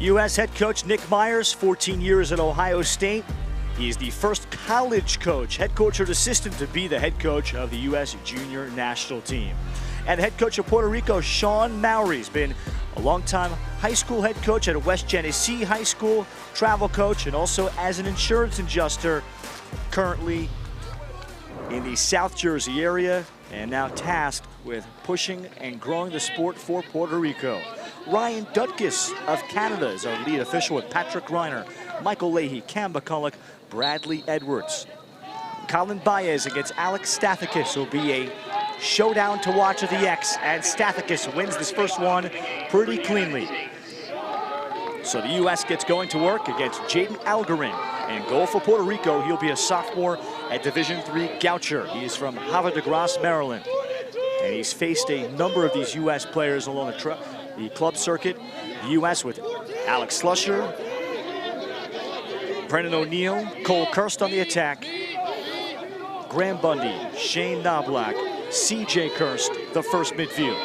U.S. head coach Nick Myers, 14 years at Ohio State. He is the first college coach, head coach or assistant, to be the head coach of the U.S. junior national team. And the head coach of Puerto Rico, Sean Mowry, has been a longtime high school head coach at West Genesee High School, travel coach, and also as an insurance adjuster, currently in the South Jersey area, and now tasked with pushing and growing the sport for Puerto Rico. Ryan Dutkus of Canada is our lead official, with Patrick Reiner, Michael Leahy, Cam McCulloch, Bradley Edwards. Colin Baez against Alex Stathakis will be a showdown to watch at the X, and Stathakis wins this first one pretty cleanly. So the U.S. gets going to work against Jaden Algarin. And goal for Puerto Rico, he'll be a sophomore at Division III Goucher. He is from Havre de Grace, Maryland. And he's faced a number of these U.S. players along the club circuit. The U.S. with Alex Slusher, Brennan O'Neill, Cole Kirst on the attack, Graham Bundy, Shane Knobloch, C.J. Kirst, the first midfield.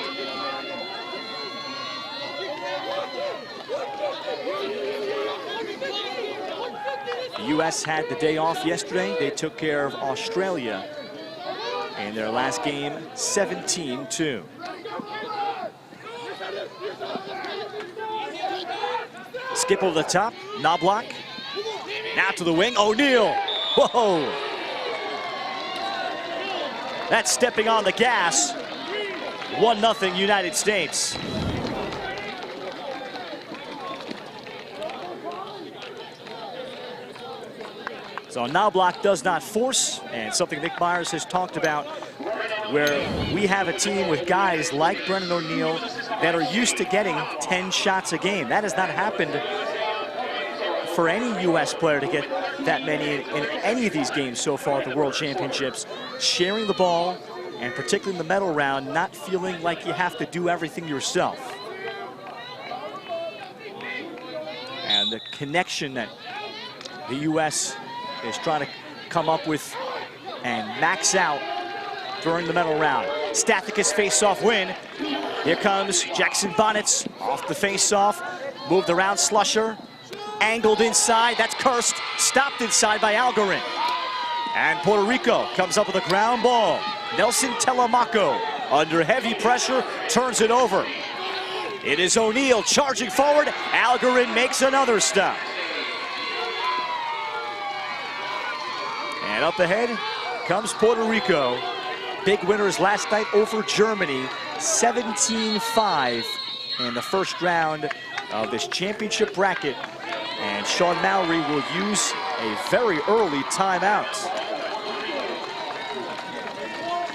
The U.S. had the day off yesterday. They took care of Australia in their last game, 17-2. Skip over the top, Knobloch. Now to the wing, O'Neill. Whoa! That's stepping on the gas. 1-0 United States. So Knobloch does not force, and something Nick Myers has talked about, where we have a team with guys like Brennan O'Neill that are used to getting 10 shots a game. That has not happened for any U.S. player to get that many in any of these games so far at the World Championships. Sharing the ball, and particularly in the medal round, not feeling like you have to do everything yourself. And the connection that the U.S. is trying to come up with and max out during the medal round. Stathakis face-off win. Here comes Jackson Bonnets off the face-off. Moved around Slusher. Angled inside. That's Kirst. Stopped inside by Algarin. And Puerto Rico comes up with a ground ball. Nelson Telemaco, under heavy pressure, turns it over. It is O'Neill charging forward. Algarin makes another stop. And up ahead comes Puerto Rico. Big winners last night over Germany, 17-5 in the first round of this championship bracket. And Sean Mowry will use a very early timeout.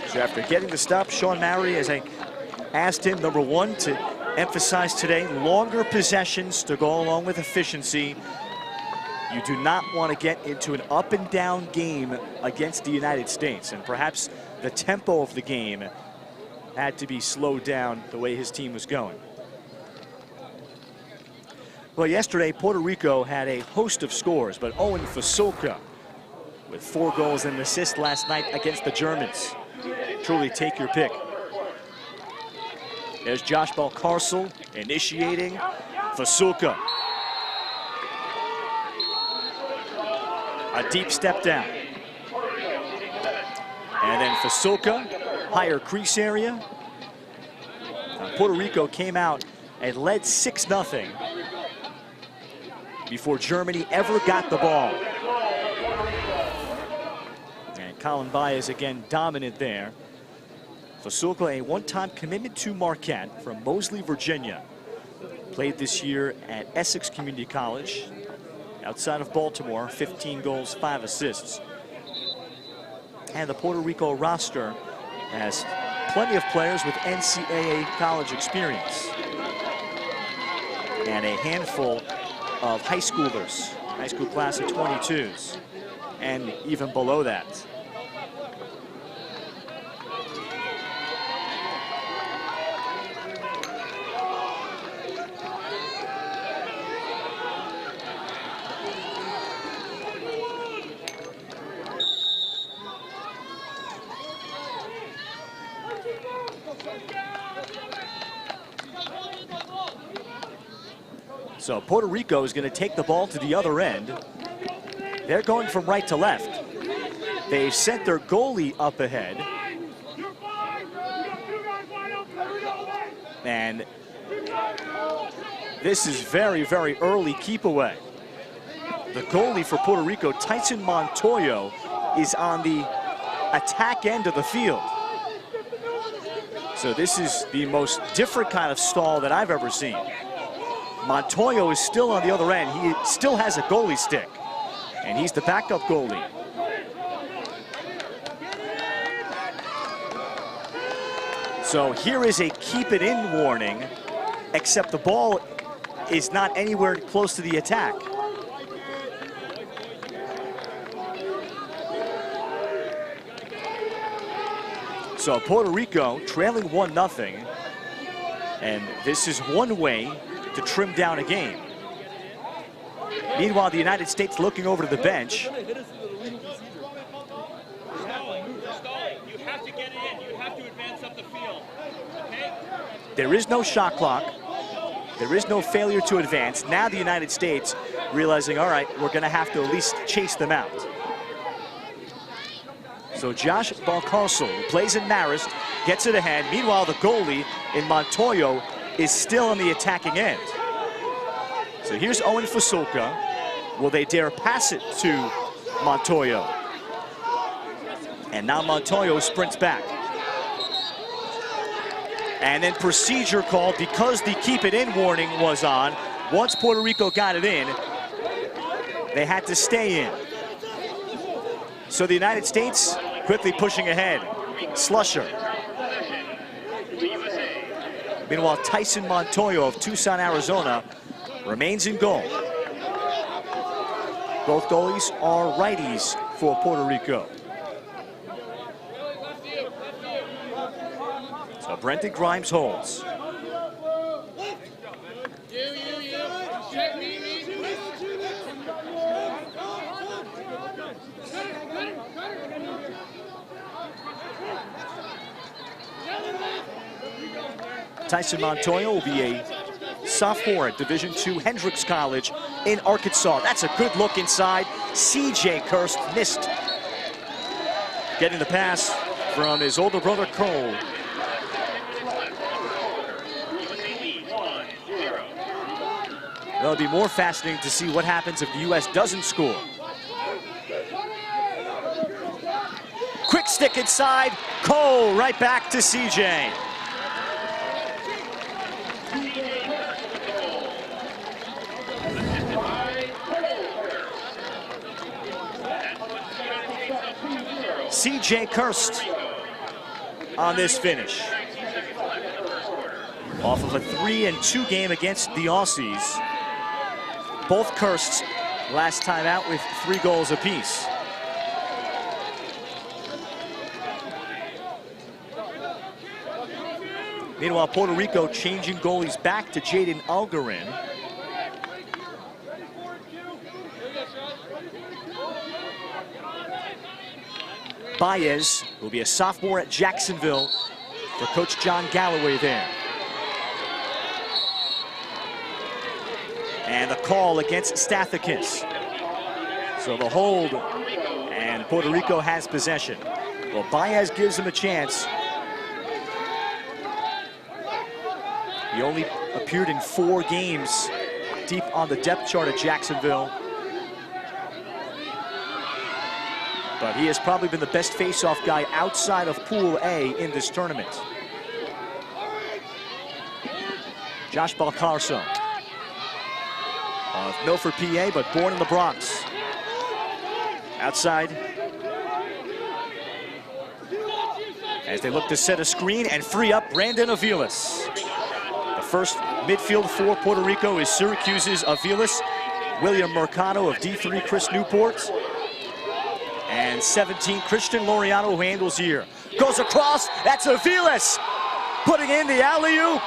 So after getting the stop, Sean Mowry, as I asked him, number one, to emphasize today, longer possessions to go along with efficiency. You do not want to get into an up and down game against the United States, and perhaps the tempo of the game had to be slowed down the way his team was going. Well, yesterday, Puerto Rico had a host of scores, but Owen Fasulka with 4 goals and an assist last night against the Germans. Truly take your pick. There's Josh Balcarcel initiating. Fasulka. A deep step down. And then Fasulka, higher crease area. Puerto Rico came out and led 6-0 before Germany ever got the ball. And Colin Baez again dominant there. Fasulka, a one-time commitment to Marquette from Moseley, Virginia. Played this year at Essex Community College, outside of Baltimore, 15 goals, 5 assists. And the Puerto Rico roster has plenty of players with NCAA college experience. And a handful of high schoolers, high school class of 22s, and even below that. So Puerto Rico is going to take the ball to the other end. They're going from right to left. They've sent their goalie up ahead. And this is very, very early keep away. The goalie for Puerto Rico, Tyson Montoyo, is on the attack end of the field. So this is the most different kind of stall that I've ever seen. Montoyo is still on the other end. He still has a goalie stick, and he's the backup goalie. So here is a keep it in warning, except the ball is not anywhere close to the attack. So Puerto Rico trailing 1-0, and this is one way to trim down a game. Meanwhile, the United States looking over to the bench. You have to get it in. You have to advance up the field. Okay? There is no shot clock. There is no failure to advance. Now the United States realizing, all right, we're going to have to at least chase them out. So Josh Balcarcel, who plays in Marist, gets it ahead. Meanwhile, the goalie in Montoyo is still on the attacking end. So here's Owen Fasulka. Will they dare pass it to Montoyo? And now Montoyo sprints back. And then procedure called because the keep it in warning was on. Once Puerto Rico got it in, they had to stay in. So the United States quickly pushing ahead. Slusher. Meanwhile, Tyson Montoyo of Tucson, Arizona remains in goal. Both goalies are righties for Puerto Rico. So Brendan Grimes holds. Tyson Montoyo will be a sophomore at Division II Hendrix College in Arkansas. That's a good look inside. C.J. Kirst missed getting the pass from his older brother Cole. It'll be more fascinating to see what happens if the U.S. doesn't score. Quick stick inside. Cole right back to C.J. C.J. Kirst on this finish. Off of a 3-2 game against the Aussies. Both Kirsts last time out with 3 goals apiece. Meanwhile, Puerto Rico changing goalies back to Jaden Algarin. Baez will be a sophomore at Jacksonville for Coach John Galloway there. And the call against Stathakis. So the hold, and Puerto Rico has possession. Well, Baez gives him a chance. He only appeared in 4 games deep on the depth chart at Jacksonville. But he has probably been the best face-off guy outside of Pool A in this tournament. Josh Balcarcel of Milford, PA, but born in the Bronx. Outside. As they look to set a screen and free up Brandon Aviles. The first midfield for Puerto Rico is Syracuse's Aviles, William Mercado of D3 Chris Newport, and 17 Christian Laureano, who handles here. Goes across, that's Aviles putting in the alley-oop.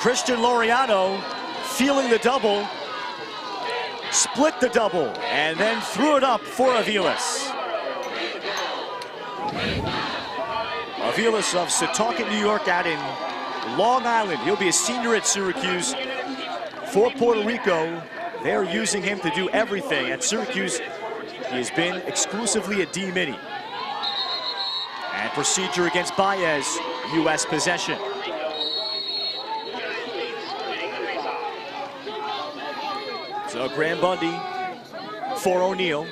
Christian Laureano feeling the double. split the double, and then threw it up for Aviles. Aviles of Setauket, New York, out in Long Island. He'll be a senior at Syracuse. For Puerto Rico, they're using him to do everything. At Syracuse, he has been exclusively a D-mini. And procedure against Baez, U.S. possession. So Graham Bundy for O'Neal.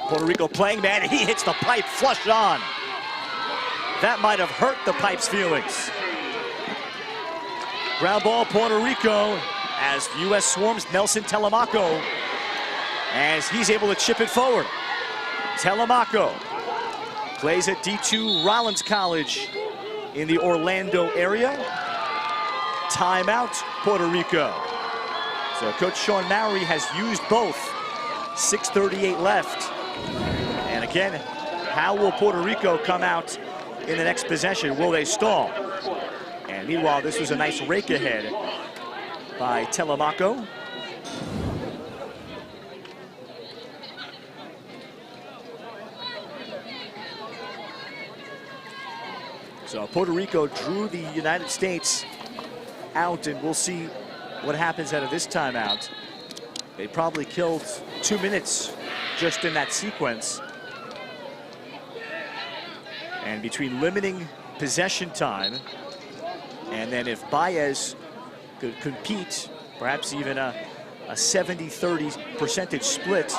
Puerto Rico playing man, and he hits the pipe flush on. That might have hurt the pipe's feelings. Ground ball, Puerto Rico, as the U.S. swarms Nelson Telemaco, as he's able to chip it forward. Telemaco plays at D2 Rollins College in the Orlando area. Timeout, Puerto Rico. So Coach Sean Mowry has used both. 6:38 left. And again, how will Puerto Rico come out in the next possession? Will they stall? And meanwhile, this was a nice rake ahead by Telemaco. So Puerto Rico drew the United States out, and we'll see what happens out of this timeout. They probably killed 2 minutes just in that sequence. And between limiting possession time, and then if Baez could compete, perhaps even a 70-30 percentage split,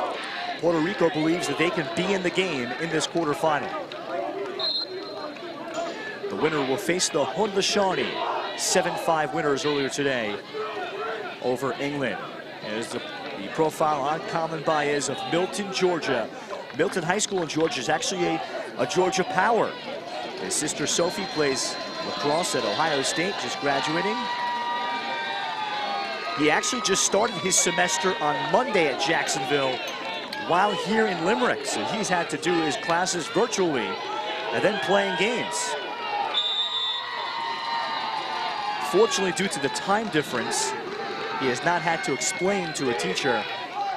Puerto Rico believes that they can be in the game in this quarterfinal. The winner will face the Haudenosaunee, 7-5 winners earlier today over England. There's the profile on Common Baez of Milton, Georgia. Milton High School in Georgia is actually a Georgia power. His sister Sophie plays lacrosse at Ohio State, just graduating. He actually just started his semester on Monday at Jacksonville while here in Limerick. So he's had to do his classes virtually and then playing games. Fortunately, due to the time difference, he has not had to explain to a teacher,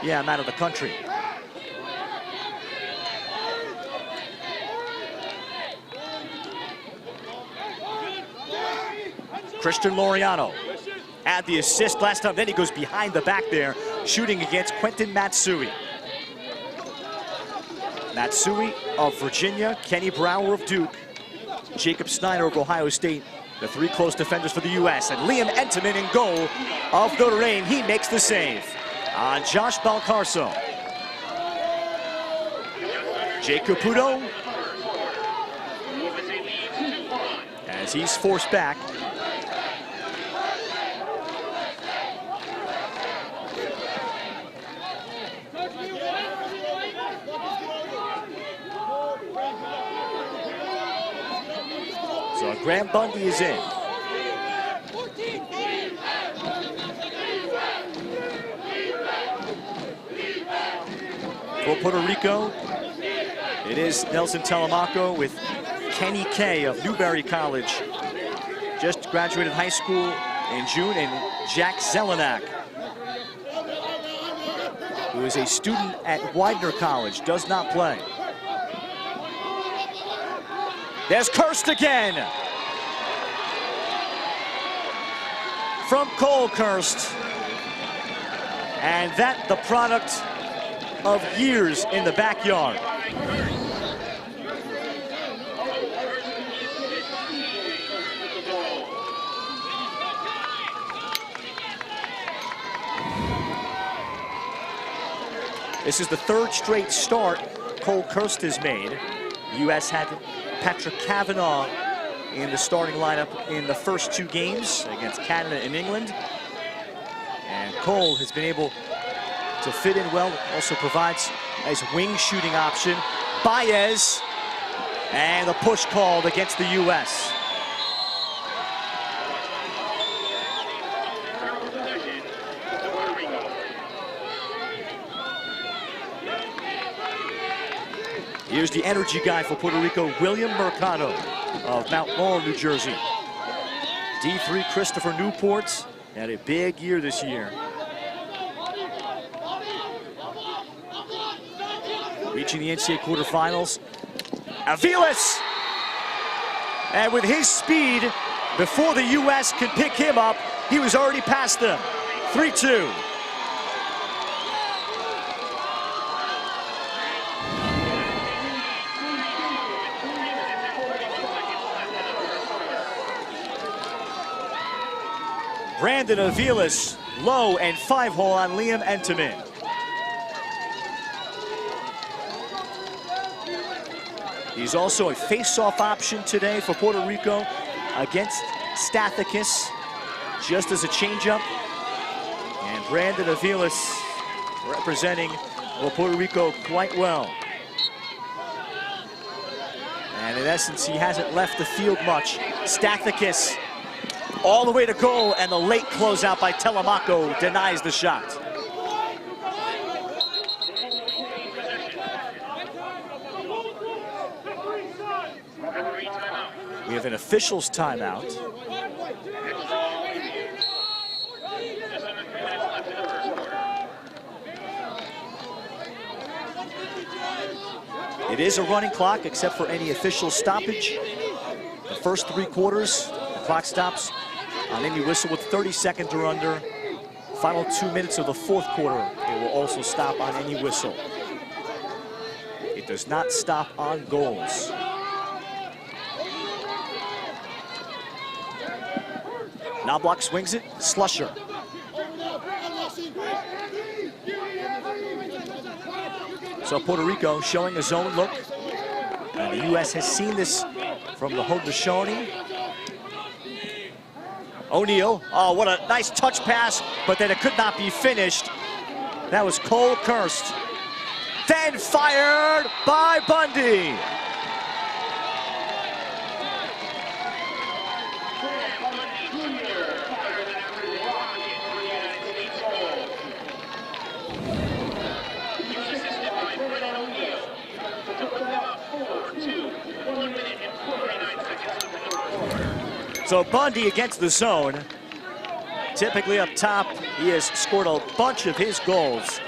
yeah, I'm out of the country. Christian Laureano had the assist last time. Then he goes behind the back there, shooting against Quentin Matsui. Matsui of Virginia, Kenny Brower of Duke, Jacob Snyder of Ohio State, the three close defenders for the U.S. And Liam Entenmann in goal of Notre Dame. He makes the save on Josh Balcarso. Jay Caputo, as he's forced back. So Graham Bundy is in. For Puerto Rico, it is Nelson Telemaco with Kenny Kay of Newberry College. Just graduated high school in June, and Jack Zelenak, who is a student at Widener College, does not play. There's Kirst again. From Cole Kirst. And that the product of years in the backyard. This is the third straight start Cole Kirst has made. The U.S. had Patrick Cavanaugh in the starting lineup in the first two games against Canada and England. And Cole has been able to fit in well, also provides a nice wing shooting option. Baez, and the push called against the U.S. Here's the energy guy for Puerto Rico, William Mercado of Mount Laurel, New Jersey. D3 Christopher Newport had a big year this year. reaching the NCAA quarterfinals. Aviles! And with his speed, before the U.S. could pick him up, he was already past them. 3-2. Brandon Aviles, low and 5-hole on Liam Entenmann. He's also a face-off option today for Puerto Rico against Stathakis, just as a changeup. And Brandon Aviles representing Puerto Rico quite well. And in essence, he hasn't left the field much. Stathakis all the way to goal, and the late closeout by Telemaco denies the shot. We have an official's timeout. It is a running clock, except for any official stoppage. The first 3 quarters, the clock stops on any whistle with 30 seconds or under. Final 2 minutes of the 4th quarter, it will also stop on any whistle. It does not stop on goals. Knobloch swings it, Slusher. So Puerto Rico showing a zone look. And the U.S. has seen this from the Haudenosaunee. O'Neal, oh, what a nice touch pass, but then it could not be finished. That was Cole Kirst. Then fired by Bundy. So Bundy against the zone. Typically up top, he has scored a bunch of his goals.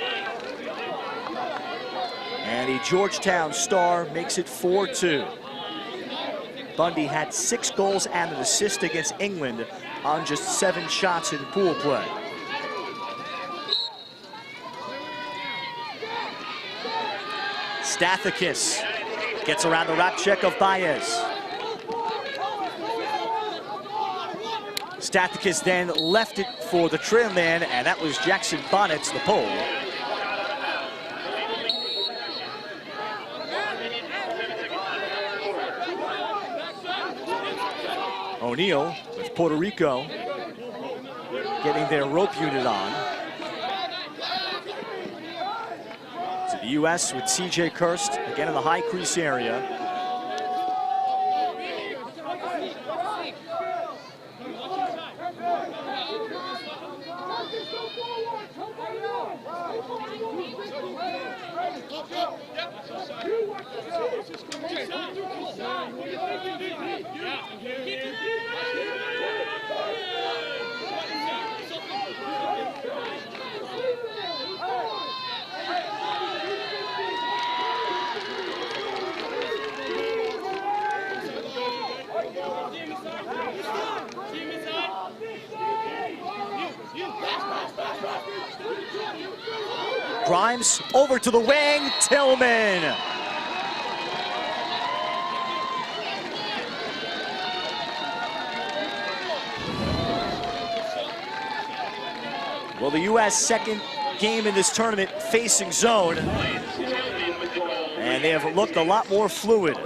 And the Georgetown star makes it 4-2. Bundy had 6 goals and an assist against England on just 7 shots in pool play. Stathakis gets around the rack check of Baez. Stathakis then left it for the trail man, and that was Jackson Bonnets, the pole. O'Neal with Puerto Rico getting their rope unit on. So the U.S. with C.J. Kirst, again in the high crease area. Grimes over to the wing, Tillman. Well, the U.S. second game in this tournament facing zone, and they have looked a lot more fluid.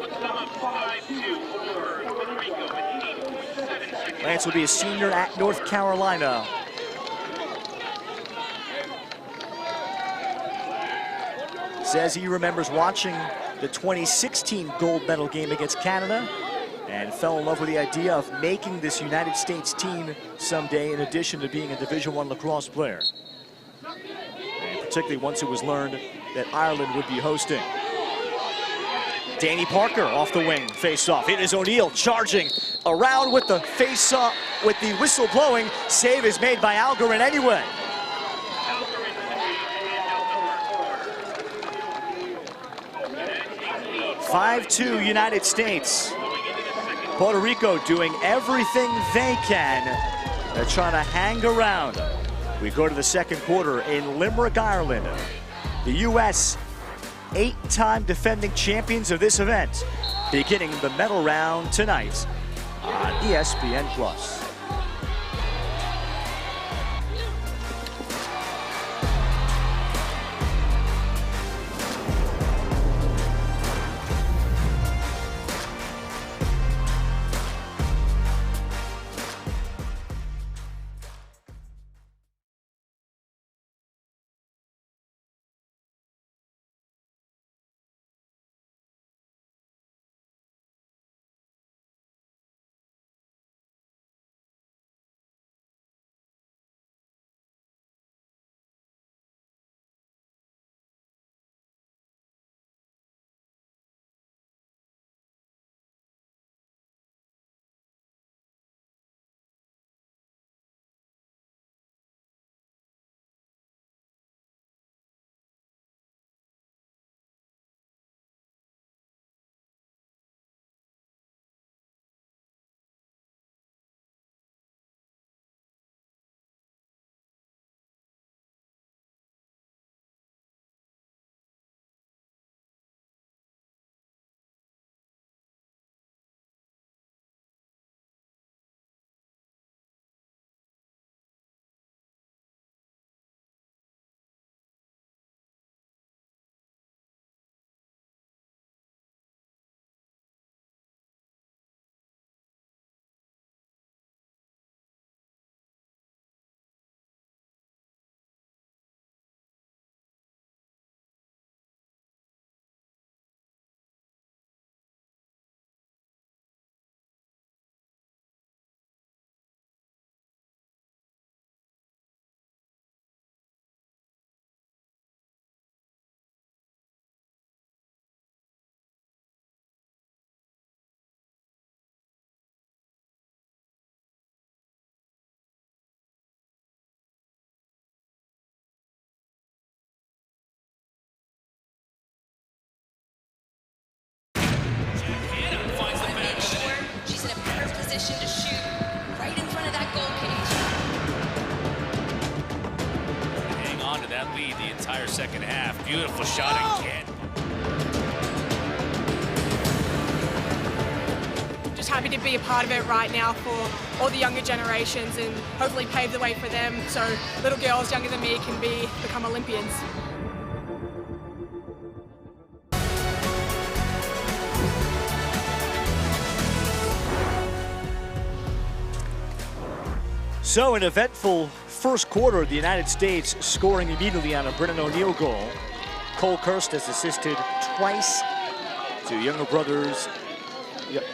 Lance will be a senior at North Carolina. Says he remembers watching the 2016 gold medal game against Canada and fell in love with the idea of making this United States team someday, in addition to being a Division I lacrosse player. And particularly once it was learned that Ireland would be hosting. Danny Parker off the wing, face-off. It is O'Neal charging around with the face-off, with the whistle blowing. Save is made by Algarin anyway. 5-2 United States. Puerto Rico doing everything they can. They're trying to hang around. We go to the second quarter in Limerick, Ireland. The U.S. 8-time defending champions of this event, beginning the medal round tonight on ESPN+. To shoot right in front of that goal cage. Hang on to that lead the entire second half. Beautiful shot again. Just happy to be a part of it right now for all the younger generations and hopefully pave the way for them so little girls younger than me can become Olympians. So an eventful first quarter, the United States scoring immediately on a Brennan O'Neill goal. Cole Kirst has assisted twice to younger brothers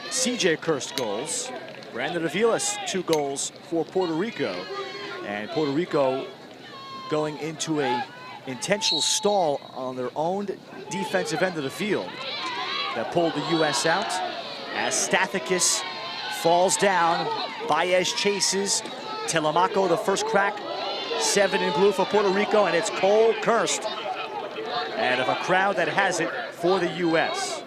CJ Kirst goals. Brandon Avilas 2 goals for Puerto Rico. And Puerto Rico going into a intentional stall on their own defensive end of the field that pulled the U.S. out as Stathakis falls down. Baez chases. Telemaco, the first crack, 7 in blue for Puerto Rico, and it's Cole Kirst. And of a crowd that has it for the U.S.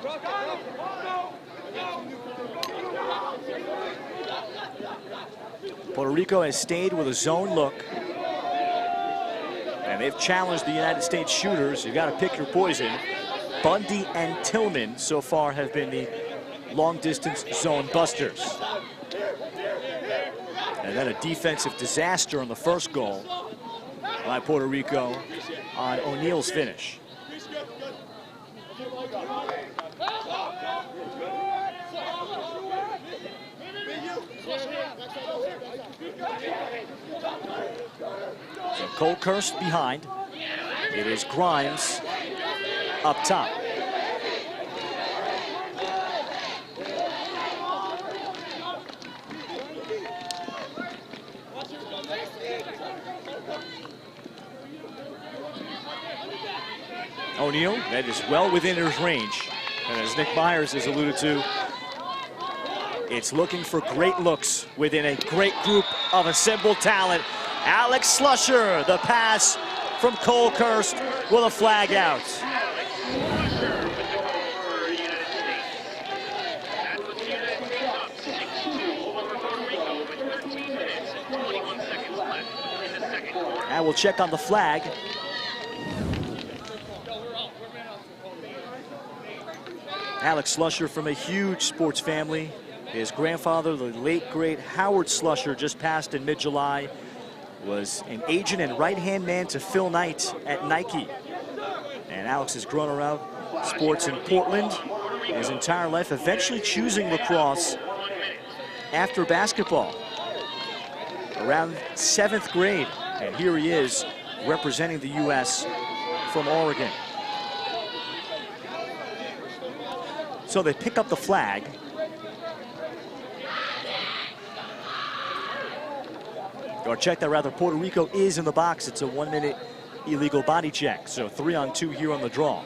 Puerto Rico has stayed with a zone look, and they've challenged the United States shooters. You've got to pick your poison. Bundy and Tillman so far have been the long-distance zone busters. And then a defensive disaster on the first goal by Puerto Rico on O'Neill's finish. So Cole Kirst behind. It is Grimes up top. O'Neill, that is well within his range. And as Nick Myers has alluded to, it's looking for great looks within a great group of assembled talent. Alex Slusher, the pass from Cole Kirst with a flag out. And we'll check on the flag. Alex Slusher from a huge sports family. His grandfather, the late great Howard Slusher, just passed in mid-July, was an agent and right-hand man to Phil Knight at Nike. And Alex has grown around sports in Portland his entire life, eventually choosing lacrosse after basketball around 7th grade. And here he is representing the U.S. from Oregon. So they pick up the flag. Or check that rather, Puerto Rico is in the box. It's a 1-minute illegal body check. So 3-on-2 here on the draw.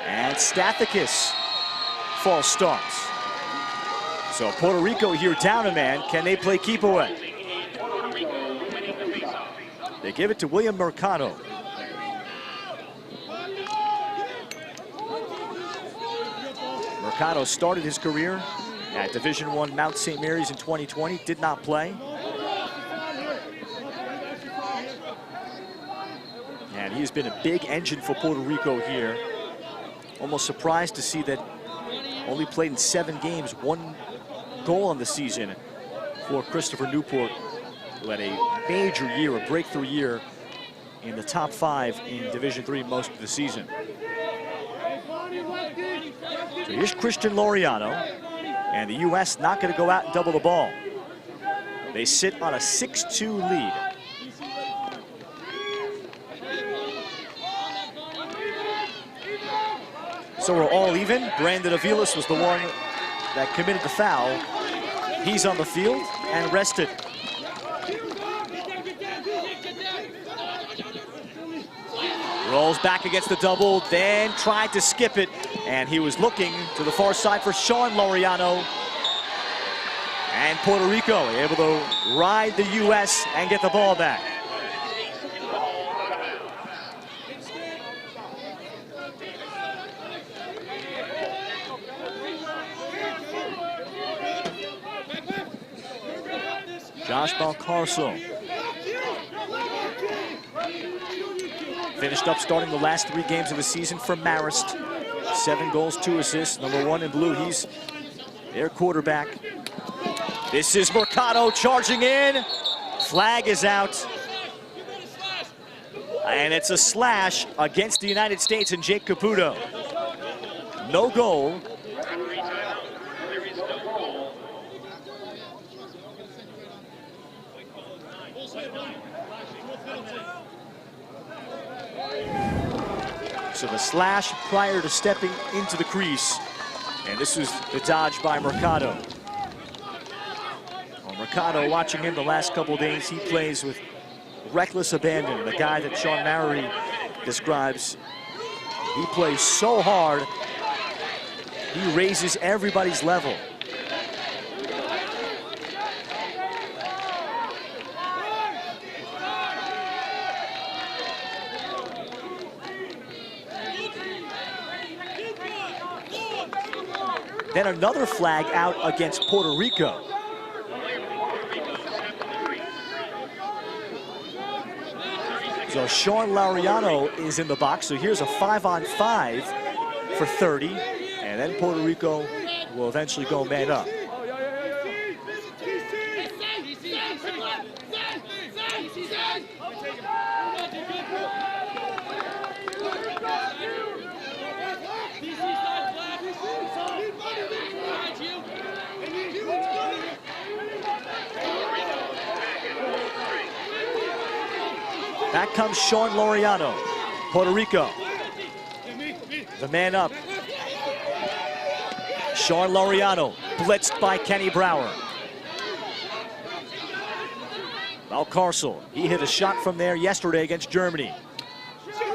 And Stathakis false starts. So Puerto Rico here down a man. Can they play keep away? They give it to William Mercado. Mercado started his career at Division I Mount St. Mary's in 2020, did not play. And he has been a big engine for Puerto Rico here. Almost surprised to see that only played in 7 games, 1 goal on the season for Christopher Newport, who had a major year, a breakthrough year in the top 5 in Division III most of the season. So here's Christian Laureano, and the U.S. not going to go out and double the ball. They sit on a 6-2 lead. So we're all even. Brandon Aviles was the one that committed the foul. He's on the field and rested. Rolls back against the double, then tried to skip it, and he was looking to the far side for Sean Laureano. And Puerto Rico able to ride the U.S. and get the ball back. Josh Balcarcel finished up starting the last 3 games of the season for Marist. 7 goals, 2 assists. Number 1 in blue, he's their quarterback. This is Mercado charging in. Flag is out. And it's a slash against the United States and Jake Caputo. No goal. So the slash prior to stepping into the crease. And this was the dodge by Mercado. Well, Mercado, watching him the last couple of days, he plays with reckless abandon. The guy that Sean Maury describes, he plays so hard, he raises everybody's level. Then another flag out against Puerto Rico. So Sean Laureano is in the box. So here's a 5-on-5 for 30. And then Puerto Rico will eventually go man up. Back comes Sean Laureano, Puerto Rico. The man up. Sean Laureano, blitzed by Kenny Brower. Balcarcel, he hit a shot from there yesterday against Germany.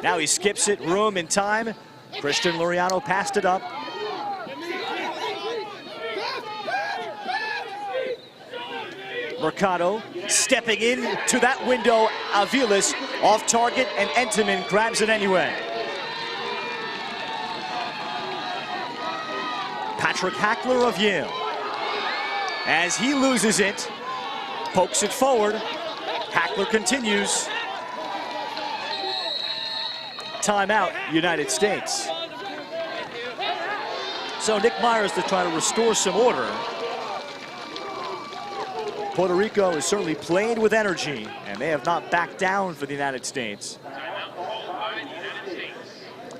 Now he skips it, room and time. Christian Laureano passed it up. Mercado stepping in to that window. Aviles off target, and Entenmann grabs it anyway. Patrick Hackler of Yale, as he loses it, pokes it forward. Hackler continues. Timeout, United States. So Nick Myers to try to restore some order. Puerto Rico has certainly played with energy, and they have not backed down for the United States.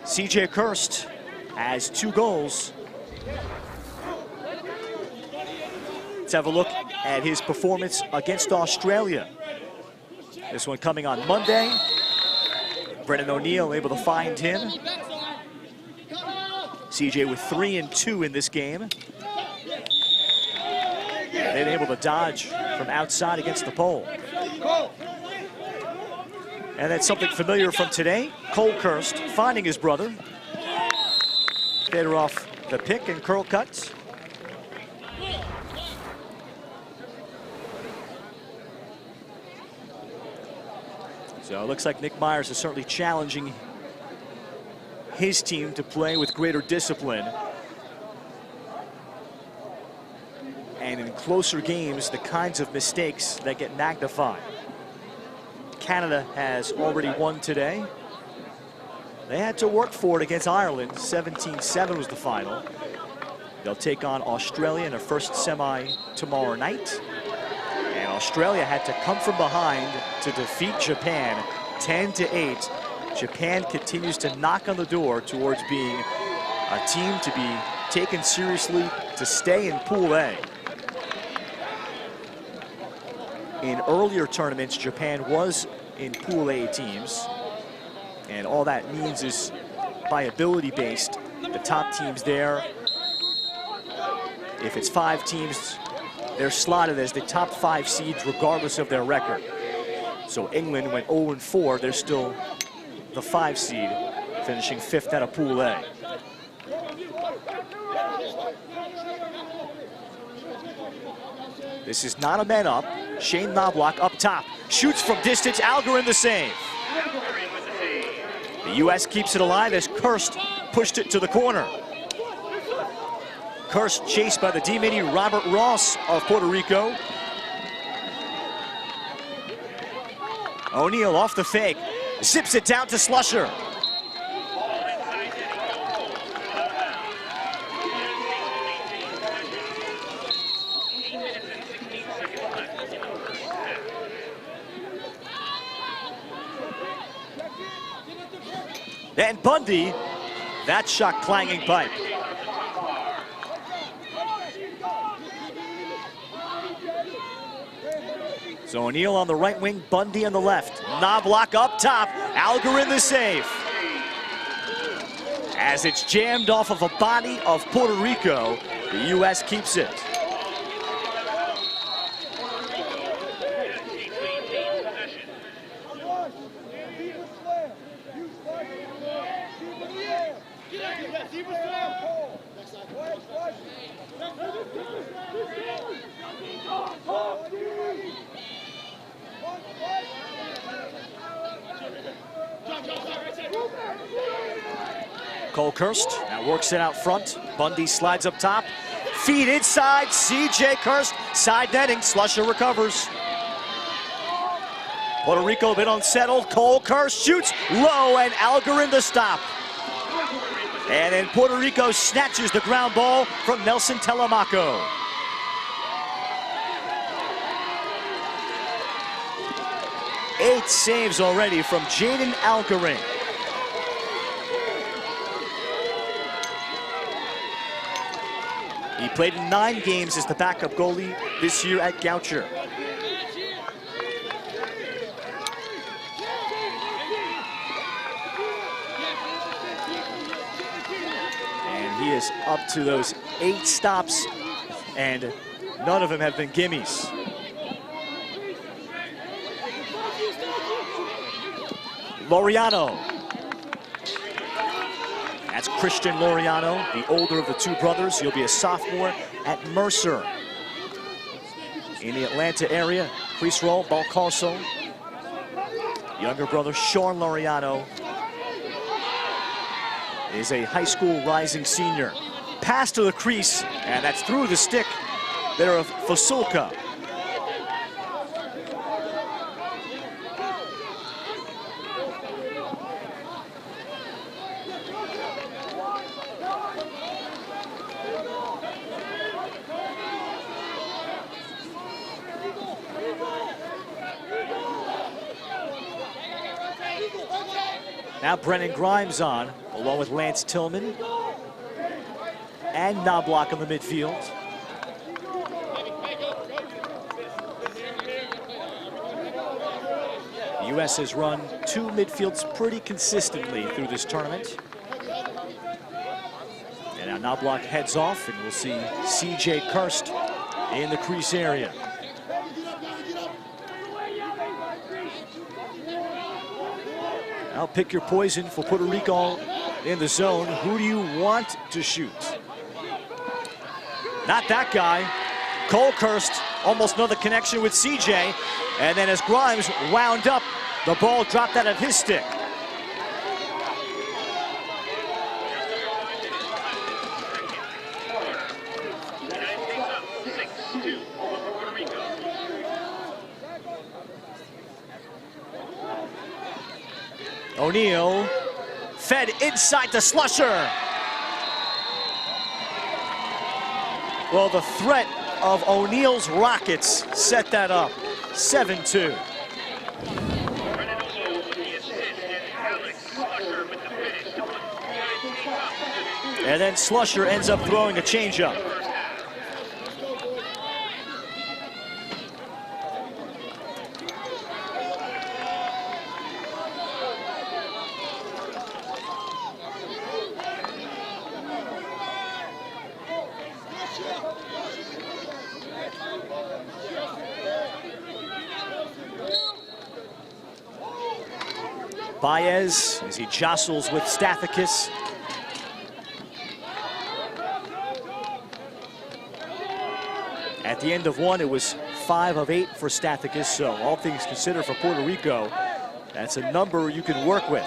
CJ Kirst has 2 goals. Let's have a look at his performance against Australia. This one coming on Monday. Brennan O'Neill able to find him. CJ with 3 and 2 in this game. They've been able to dodge from outside against the pole. And that's something familiar from today. Cole Kirst finding his brother. Better off the pick and curl cuts. So it looks like Nick Myers is certainly challenging his team to play with greater discipline. And in closer games, the kinds of mistakes that get magnified. Canada has already won today. They had to work for it against Ireland. 17-7 was the final. They'll take on Australia in their first semi tomorrow night. And Australia had to come from behind to defeat Japan 10-8. Japan continues to knock on the door towards being a team to be taken seriously to stay in Pool A. In earlier tournaments, Japan was in Pool A teams. And all that means is by ability based, the top teams there, if it's 5 teams, they're slotted as the top 5 seeds regardless of their record. So England went 0-4, they're still the 5 seed, finishing 5th out of Pool A. This is not a man up. Shane Knobloch up top, shoots from distance, Alger in the save. The U.S. keeps it alive as Kirst pushed it to the corner. Kirst chased by the D-mini Robert Ross of Puerto Rico. O'Neill off the fake, zips it down to Slusher. And Bundy, that shot clanging pipe. So O'Neill on the right wing, Bundy on the left. Knobloch up top, Alger in the save. As it's jammed off of a body of Puerto Rico, the U.S. keeps it. Cole Kirst now works it out front. Bundy slides up top. Feed inside, CJ Kirst, side netting, Slusher recovers. Puerto Rico a bit unsettled. Cole Kirst shoots low and Alger in the stop. And then Puerto Rico snatches the ground ball from Nelson Telemaco. Eight saves already from Jaden Algering. He played in 9 games as the backup goalie this year at Goucher. And he is up to those 8 stops, and none of them have been gimmies. Laureano. That's Christian Laureano, the older of the 2 brothers. He'll be a sophomore at Mercer. In the Atlanta area, crease roll, Balcarso. Younger brother, Sean Laureano, is a high school rising senior. Pass to the crease, and that's through the stick there of Fasulka. Now Brennan Grimes on, along with Lance Tillman and Knobloch in the midfield. The U.S. has run two midfields pretty consistently through this tournament. And now Knobloch heads off, and we'll see C.J. Kirst in the crease area. Now pick your poison for Puerto Rico in the zone. Who do you want to shoot? Not that guy. Cole Kirst, almost another connection with CJ. And then as Grimes wound up, the ball dropped out of his stick. O'Neal fed inside to Slusher. Well, the threat of O'Neal's Rockets set that up. 7-2. And then Slusher ends up throwing a changeup. Baez, as he jostles with Stathakis. At the end of one, it was 5 of 8 for Stathakis, so all things considered for Puerto Rico, that's a number you can work with.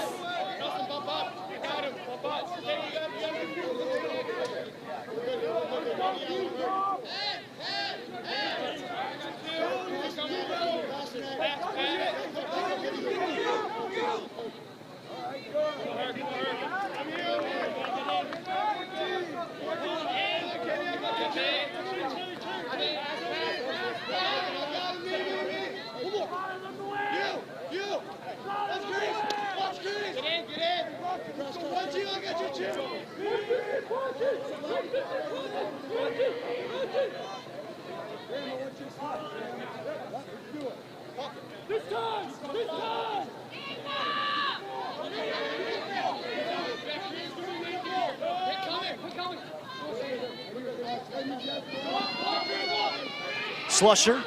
Slusher,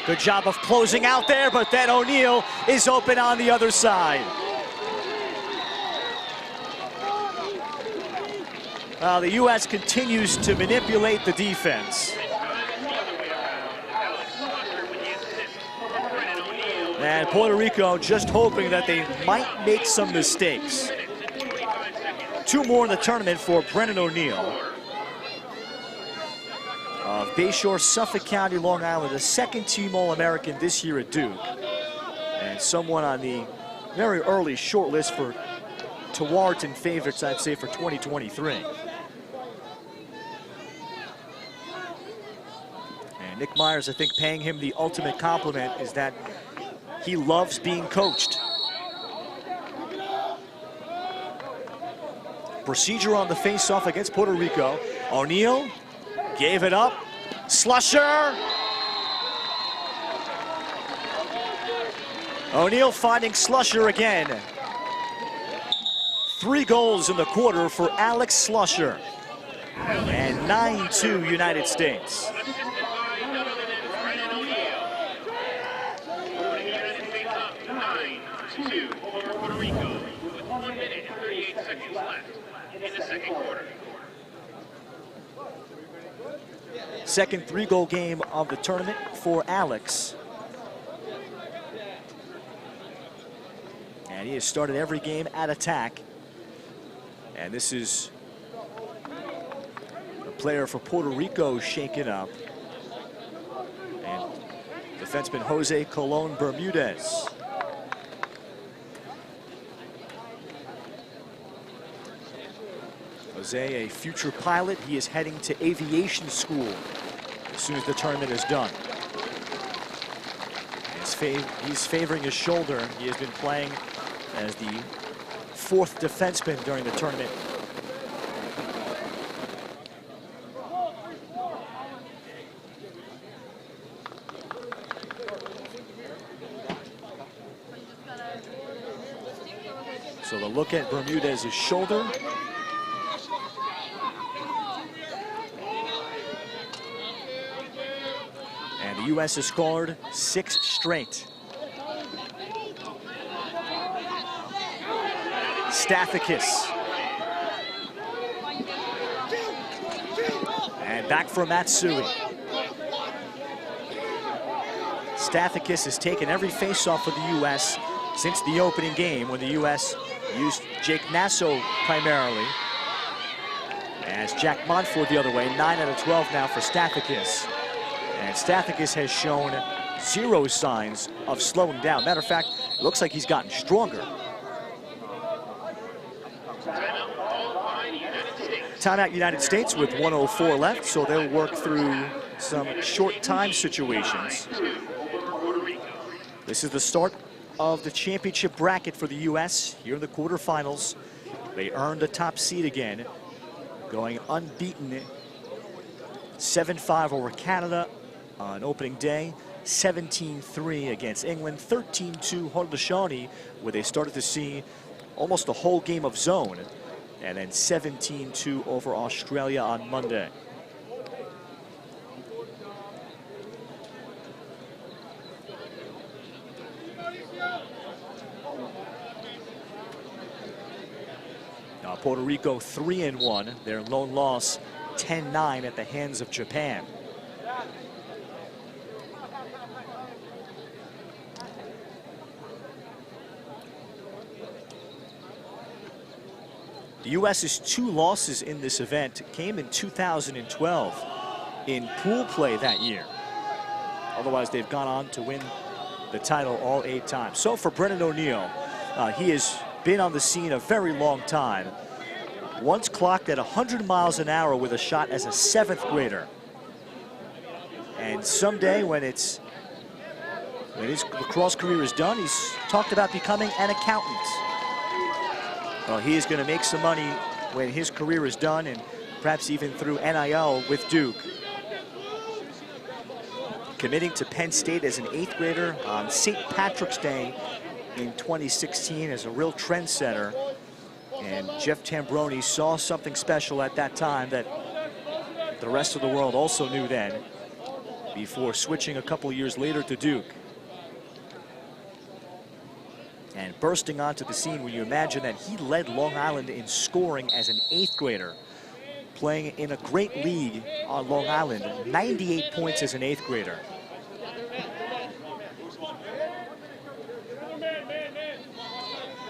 good job of closing out there, but then O'Neal is open on the other side. The U.S. continues to manipulate the defense. And Puerto Rico just hoping that they might make some mistakes. 2 more in the tournament for Brennan O'Neal of Bayshore, Suffolk County, Long Island, a second-team All-American this year at Duke, and someone on the very early short list for Tewaaraton favorites, I'd say, for 2023. And Nick Myers, I think, paying him the ultimate compliment is that he loves being coached. Procedure on the face-off against Puerto Rico. O'Neal gave it up. Slusher. O'Neal finding Slusher again. 3 goals in the quarter for Alex Slusher. And 9-2 United States. Puerto Rico with 1 minute and 38 seconds left in the second quarter. Second 3-goal game of the tournament for Alex. And he has started every game at attack. And this is a player for Puerto Rico shaken up. And defenseman Jose Colon Bermudez. Jose, a future pilot, he is heading to aviation school as soon as the tournament is done. He's favoring his shoulder. He has been playing as the fourth defenseman during the tournament. So the look at Bermudez's shoulder. And the U.S. has scored 6 straight. Stathakis. And back for Matsui. Stathakis has taken every faceoff for the U.S. since the opening game, when the U.S. used Jake Nasso primarily. As Jack Montford the other way, 9 out of 12 now for Stathakis. And Stathakis has shown 0 signs of slowing down. Matter of fact, it looks like he's gotten stronger. Timeout United States with 1:04 left, so they'll work through some short time situations. This is the start of the championship bracket for the U.S. here in the quarterfinals. They earned the top seed again, going unbeaten 7-5 over Canada on opening day, 17-3 against England, 13-2 Haudenosaunee, where they started to see almost a whole game of zone, and then 17-2 over Australia on Monday. Now Puerto Rico 3-1, their lone loss 10-9 at the hands of Japan. The U.S.'s 2 losses in this event came in 2012 in pool play that year. Otherwise, they've gone on to win the title all 8 times. So for Brennan O'Neill, he has been on the scene a very long time. Once clocked at 100 miles an hour with a shot as a 7th grader. And someday when his lacrosse career is done, he's talked about becoming an accountant. Well, he is going to make some money when his career is done, and perhaps even through NIL with Duke. Committing to Penn State as an 8th grader on St. Patrick's Day in 2016 as a real trendsetter. And Jeff Tambroni saw something special at that time that the rest of the world also knew then, before switching a couple years later to Duke. And bursting onto the scene when you imagine that he led Long Island in scoring as an 8th grader, playing in a great league on Long Island, 98 points as an 8th grader.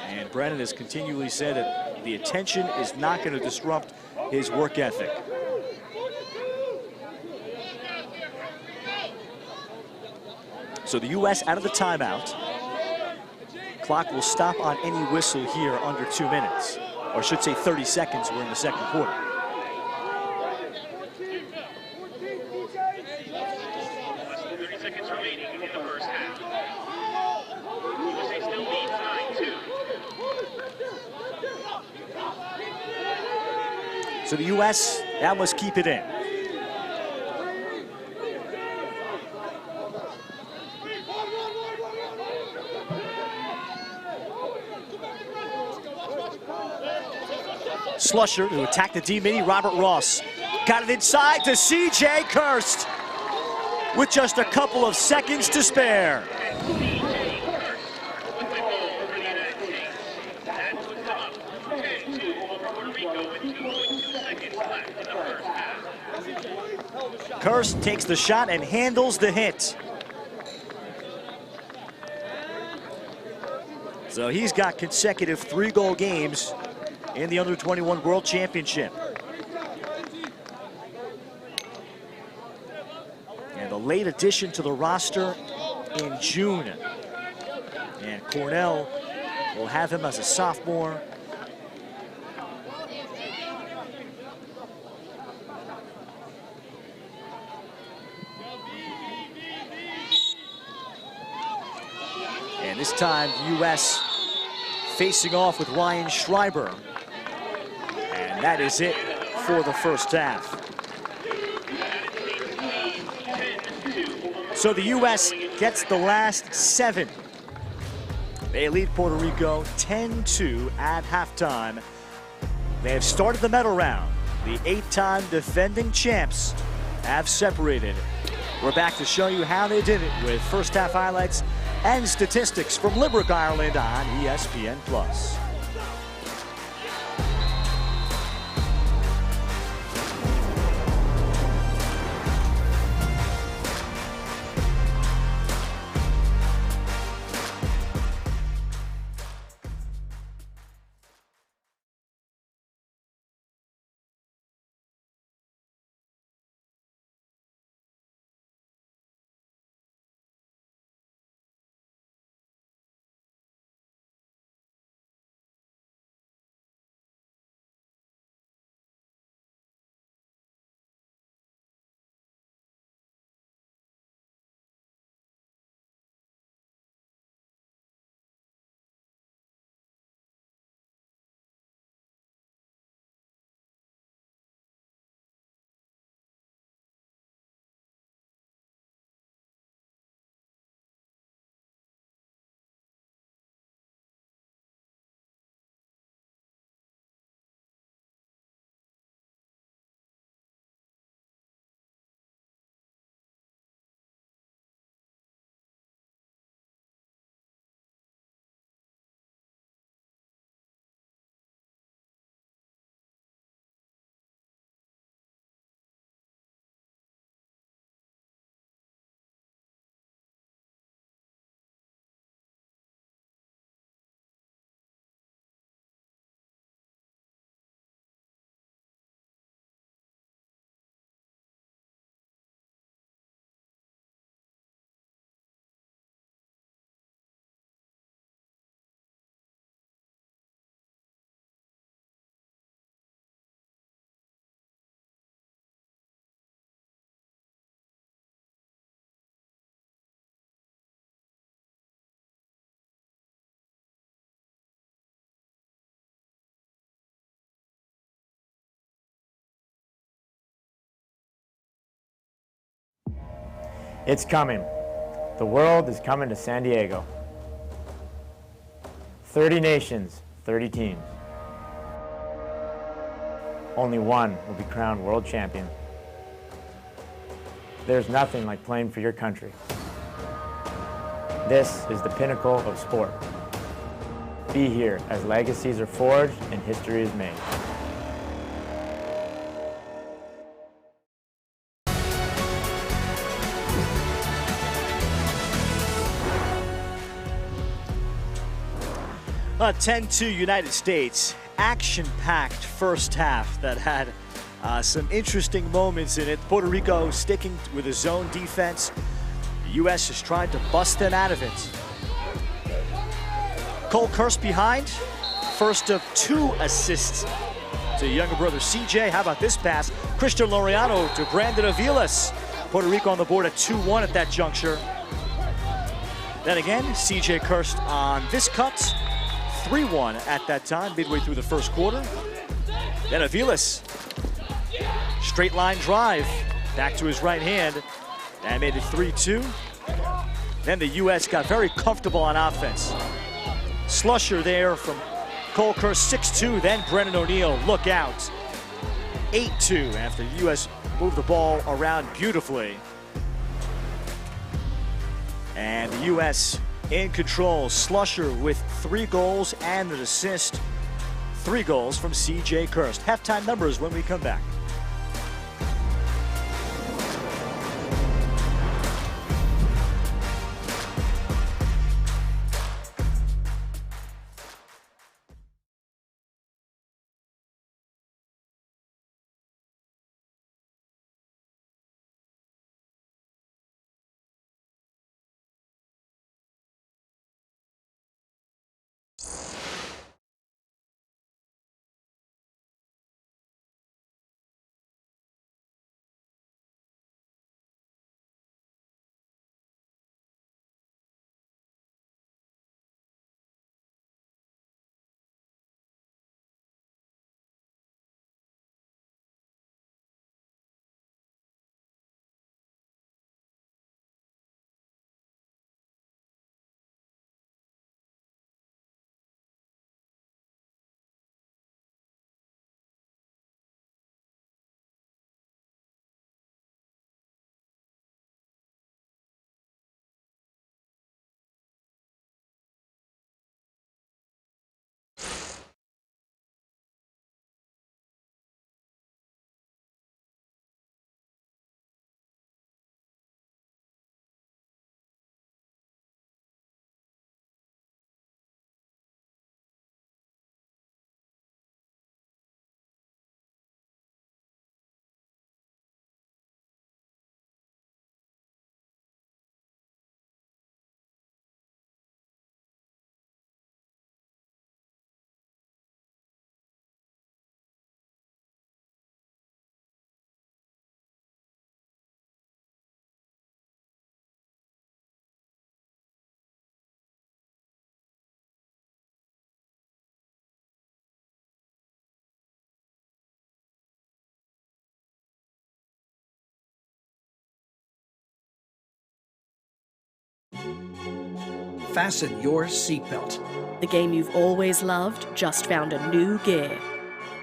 And Brennan has continually said that the attention is not going to disrupt his work ethic. So the U.S. out of the timeout. Clock will stop on any whistle here under 2 minutes, or I should say 30 seconds. We're in the second quarter. Less than 30 seconds remaining in the first half. USA still leads 9-2. So the U.S. now must keep it in. Slusher to attack the D-mini. Robert Ross got it inside to C.J. Kirst with just a couple of seconds to spare. Kirst takes the shot and handles the hit. So he's got consecutive 3-goal games in the Under-21 World Championship. And the late addition to the roster in June. And Cornell will have him as a sophomore. And this time, the U.S. facing off with Ryan Schreiber. And that is it for the first half. So the U.S. gets the last 7. They lead Puerto Rico 10-2 at halftime. They have started the medal round. The 8-time defending champs have separated. We're back to show you how they did it with first half highlights and statistics from Limerick, Ireland on ESPN+. It's coming. The world is coming to San Diego. 30 nations, 30 teams. Only one will be crowned world champion. There's nothing like playing for your country. This is the pinnacle of sport. Be here as legacies are forged and history is made. A 10-2 United States, action-packed first half that had some interesting moments in it. Puerto Rico sticking with a zone defense. The U.S. is trying to bust them out of it. Cole Kirst behind, first of 2 assists to younger brother CJ. How about this pass? Cristian Laureano to Brandon Aviles. Puerto Rico on the board at 2-1 at that juncture. Then again, CJ Kirst on this cut. 3-1 at that time, midway through the first quarter. Then Aviles, straight line drive, back to his right hand. That made it 3-2. Then the U.S. got very comfortable on offense. Slusher there from Cole Kirst, 6-2. Then Brennan O'Neill, look out. 8-2 after the U.S. moved the ball around beautifully. And the U.S. in control. Slusher with 3 goals and an assist. 3 goals from CJ Kirst. Halftime numbers when we come back. fasten your seatbelt. The game you've always loved just found a new gear.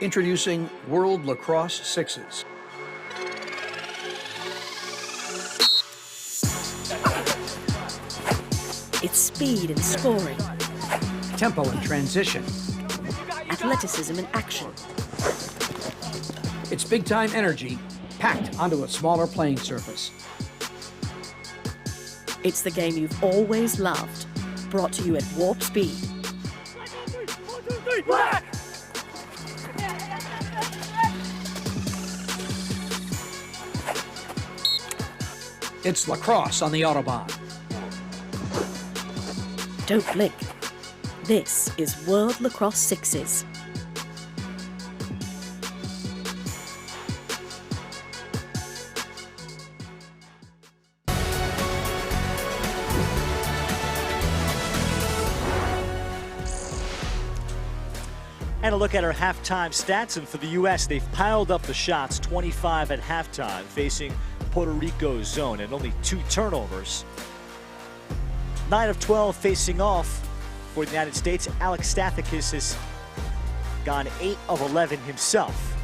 Introducing World Lacrosse Sixes. It's speed and scoring, Tempo and transition. athleticism and action. It's big-time energy packed onto a smaller playing surface. It's the game you've always loved, brought to you at warp speed. It's lacrosse on the Autobahn. Don't blink. This is World Lacrosse Sixes. And a look at our halftime stats, and for the U.S., they've piled up the shots, 25 at halftime, facing Puerto Rico's zone, and only 2 turnovers. 9 of 12 facing off for the United States. Alex Stathakis has gone 8 of 11 himself.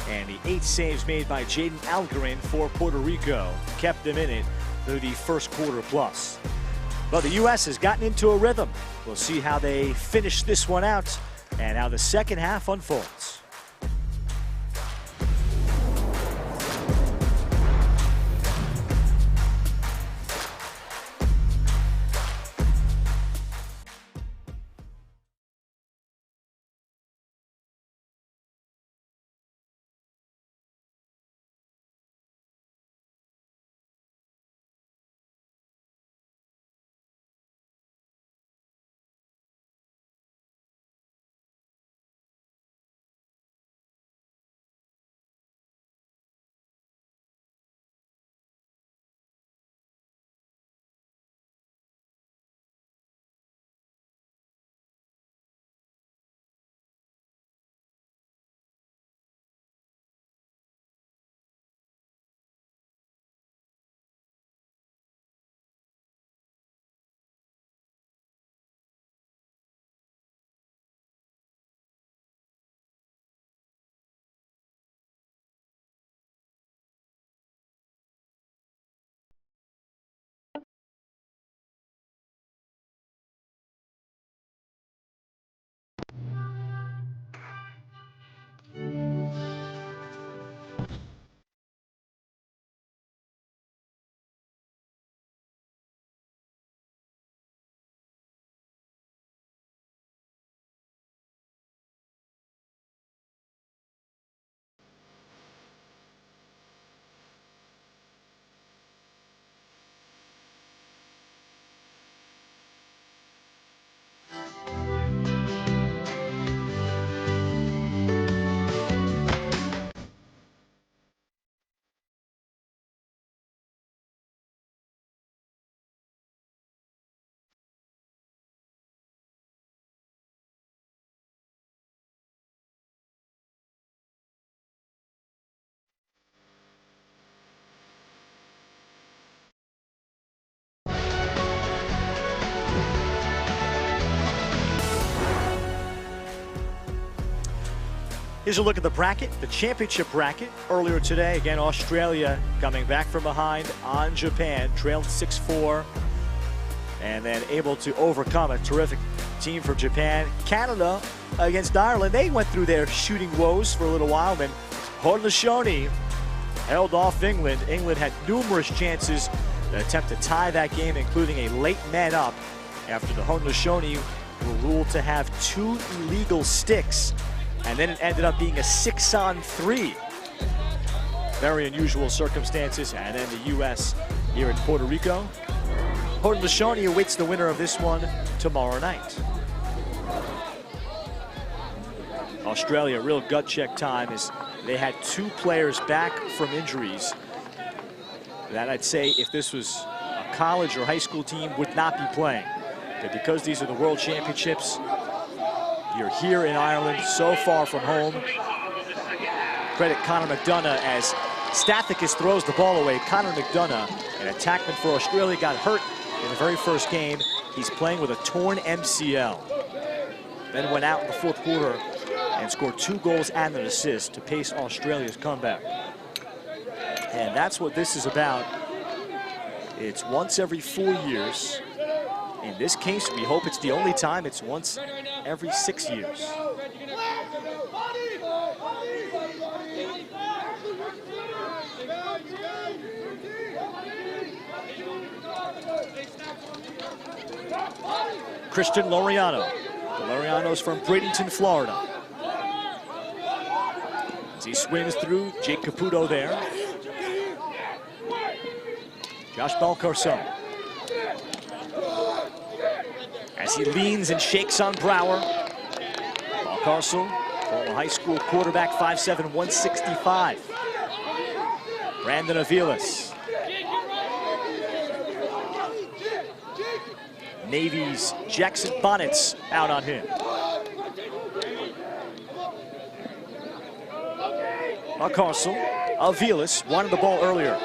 And the 8 saves made by Jaden Algarin for Puerto Rico kept them in it through the first quarter plus. But the U.S. has gotten into a rhythm. We'll see how they finish this one out and how the second half unfolds. Here's a look at the bracket, the championship bracket. Earlier today, again, Australia coming back from behind on Japan, trailed 6-4, and then able to overcome a terrific team from Japan. Canada against Ireland, they went through their shooting woes for a little while, then Haudenosaunee held off England. England had numerous chances to attempt to tie that game, including a late man up after the Haudenosaunee were ruled to have 2 illegal sticks. And then it ended up being a 6-on-3. Very unusual circumstances. And then the U.S. here in Puerto Rico. Haudenosaunee awaits the winner of this one tomorrow night. Australia, real gut check time, as they had 2 players back from injuries that I'd say, if this was a college or high school team, would not be playing. But because these are the World Championships, you're here in Ireland, so far from home. Credit Conor McDonough as Stathakis throws the ball away. Conor McDonough, an attackman for Australia, got hurt in the very first game. He's playing with a torn MCL. Then went out in the fourth quarter and scored 2 goals and an assist to pace Australia's comeback. And that's what this is about. It's once every 4 years. In this case, we hope it's the only time. It's once every 6 years. Christian Laureano. The Laureano's from Bradenton, Florida. As he swims through, Jake Caputo there. Josh Balcarcel. As he leans and shakes on Brower. Balcarcel, former high school quarterback, 5'7", 165. Brandon Aviles. Navy's Jackson Bonnet's out on him. Balcarcel, Aviles wanted the ball earlier.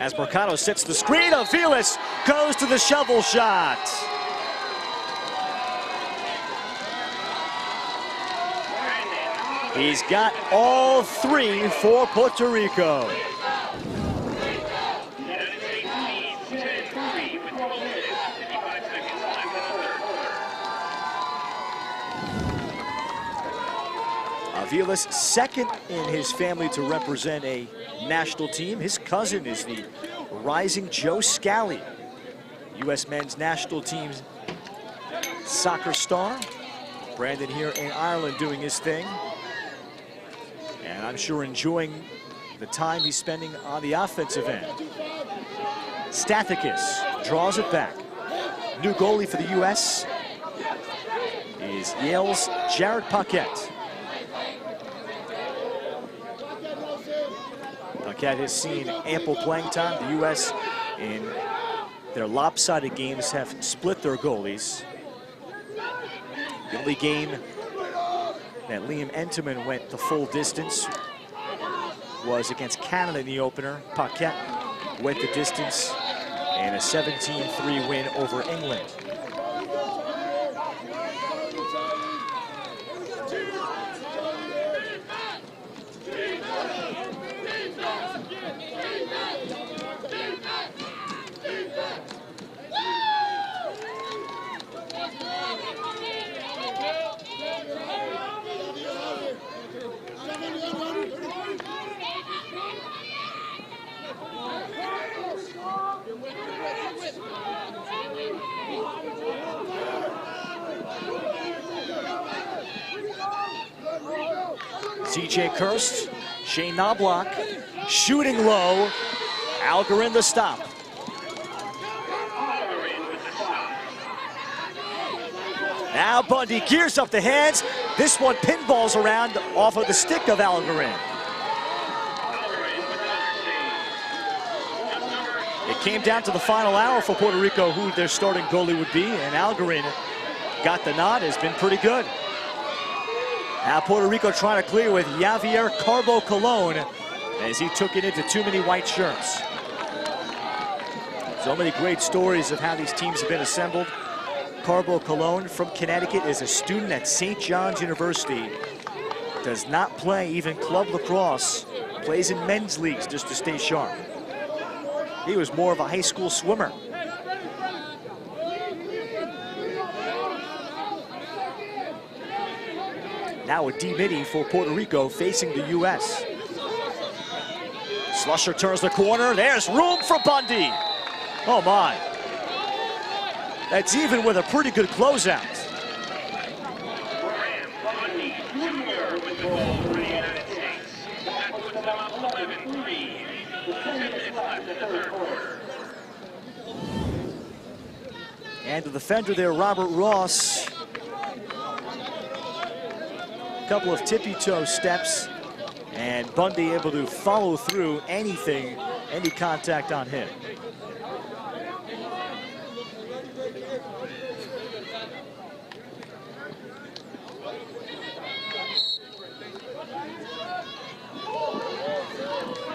As Mercado sets the screen, Aviles goes to the shovel shot. He's got all 3 for Puerto Rico. United States leads 10-3 with 12 minutes, 55 seconds left in the third quarter. Aviles, second in his family to represent a national team. His cousin is the rising Joe Scally, U.S. men's national team's soccer star. Brandon here in Ireland doing his thing. And I'm sure enjoying the time he's spending on the offensive end. Stathakis draws it back. New goalie for the U.S. is Yale's Jared Paquette. Paquette has seen ample playing time. The U.S. in their lopsided games have split their goalies. The only game that Liam Entenmann went the full distance was against Canada in the opener. Paquette went the distance in a 17-3 win over England. CJ Kirst, Shane Knobloch, shooting low. Algarin the stop. Now Bundy gears up the hands. This one pinballs around off of the stick of Algarin. It came down to the final hour for Puerto Rico who their starting goalie would be, and Algarin got the nod, has been pretty good. Now Puerto Rico trying to clear with Javier Carbo Colon as he took it into too many white shirts. So many great stories of how these teams have been assembled. Carbo Colon from Connecticut is a student at St. John's University. Does not play even club lacrosse, plays in men's leagues just to stay sharp. He was more of a high school swimmer. Now a D-midi for Puerto Rico facing the U.S. Slusher turns the corner. There's room for Bundy. Oh my. That's even with a pretty good closeout. Bundy Jr. with the ball for the United States. That puts them up 11-3. 10 minutes left in the third quarter. And the defender there, Robert Ross. Couple of tippy-toe steps, and Bundy able to follow through anything, any contact on him.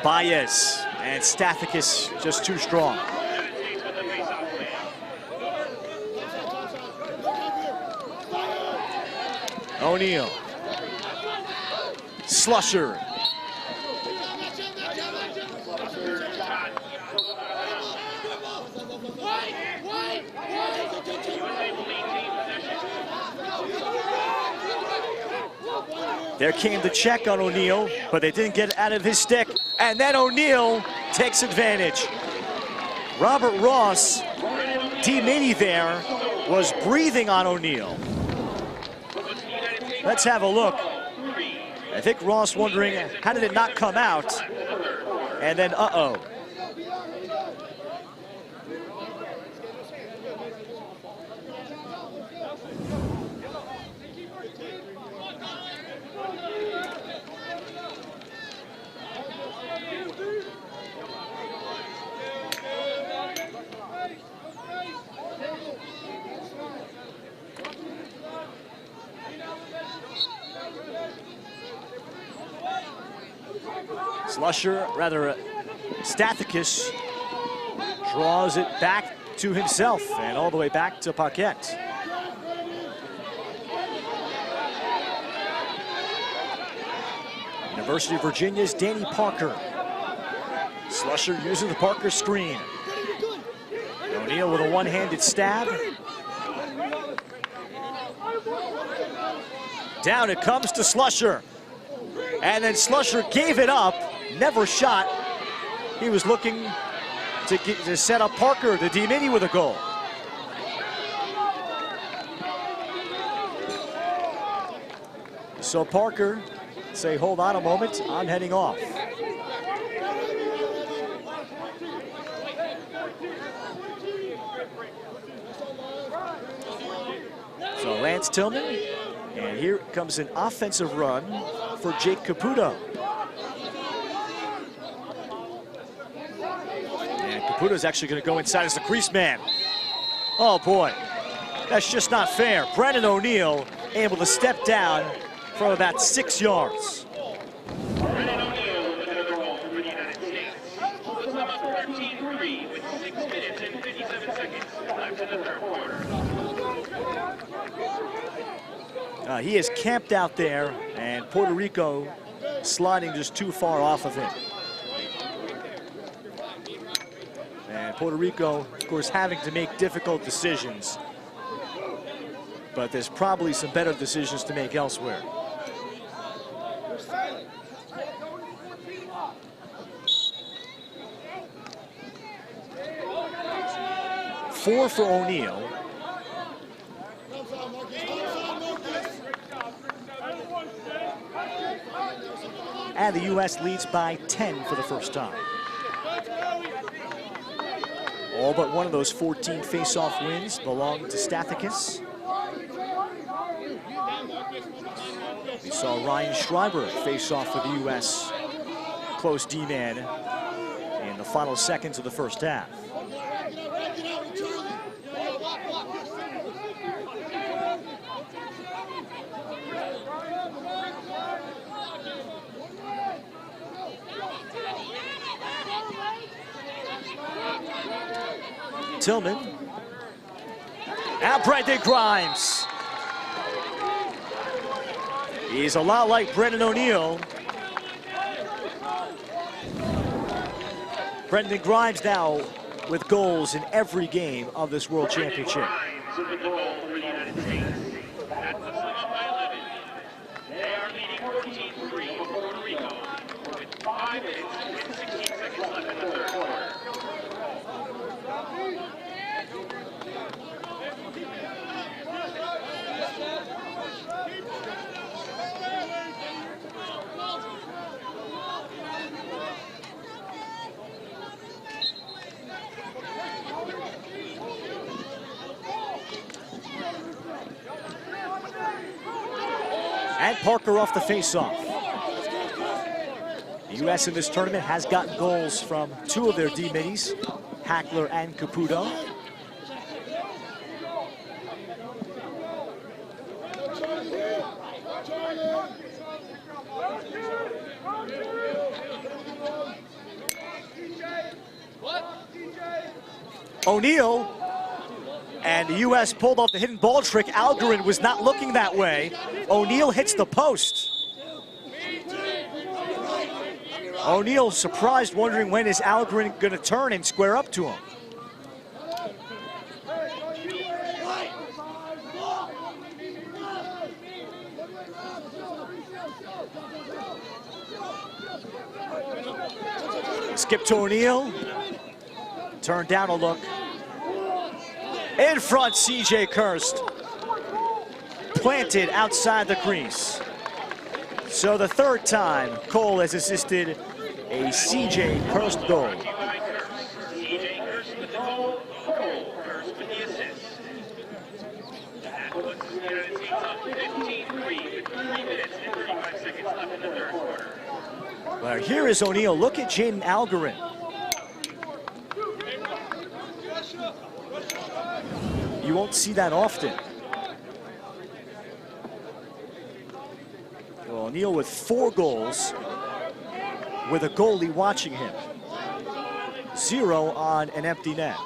Baez and Stathakis just too strong. O'Neal. Slusher. There came the check on O'Neal, but they didn't get it out of his stick. And then O'Neal takes advantage. Robert Ross, D-Mini there, was breathing on O'Neal. Let's have a look. I think Ross wondering, how did it not come out? And then, uh-oh. Stathakis draws it back to himself and all the way back to Paquette. University of Virginia's Danny Parker. Slusher using the Parker screen. O'Neal with a one-handed stab. Down it comes to Slusher. And then Slusher gave it up, never shot. He was looking to set up Parker, the D-Mini, with a goal. So Parker say, hold on a moment, I'm heading off. So Lance Tillman, and here comes an offensive run for Jake Caputo. And Caputo's actually going to go inside as the crease man. Oh boy, that's just not fair. Brandon O'Neal able to step down from about 6 yards. Brandon O'Neal with another goal for the United States. Puts them up 13-3 with 6 minutes and 57 seconds left in the third quarter. He is camped out there, and Puerto Rico sliding just too far off of him. And Puerto Rico, of course, having to make difficult decisions. But there's probably some better decisions to make elsewhere. Four for O'Neal. And the U.S. leads by 10 for the first time. All but one of those 14 face-off wins belong to Stathakis. We saw Ryan Schreiber face off with the U.S. close D-man in the final seconds of the first half. Tillman. Now Brendan Grimes. He's a lot like Brendan O'Neal. Brendan Grimes now with goals in every game of this World Championship. Grimes with the goal for the United States. That puts them up by 11. They are leading 14-3 for Puerto Rico with 5 minutes and 16 seconds left in the third quarter. And Parker off the face-off. The U.S. in this tournament has gotten goals from 2 of their D-Minis, Hackler and Caputo. O'Neal, and the U.S. pulled off the hidden ball trick. Algarin was not looking that way. O'Neal hits the post. O'Neal surprised, wondering when is Algarin going to turn and square up to him. Skip to O'Neal. Turn down a look. In front, C.J. Kirst. Planted outside the crease. So the third time, Cole has assisted a C.J. Kirst goal. C.J. Kirst with the goal, Cole Kirst with the assist. That puts the United States up 15-3 with 3 minutes and 35 seconds left in the third quarter. Well, here is O'Neal. Look at Jaden Algarin. You won't see that often. Well, O'Neal with 4 goals, with a goalie watching him. 0 on an empty net.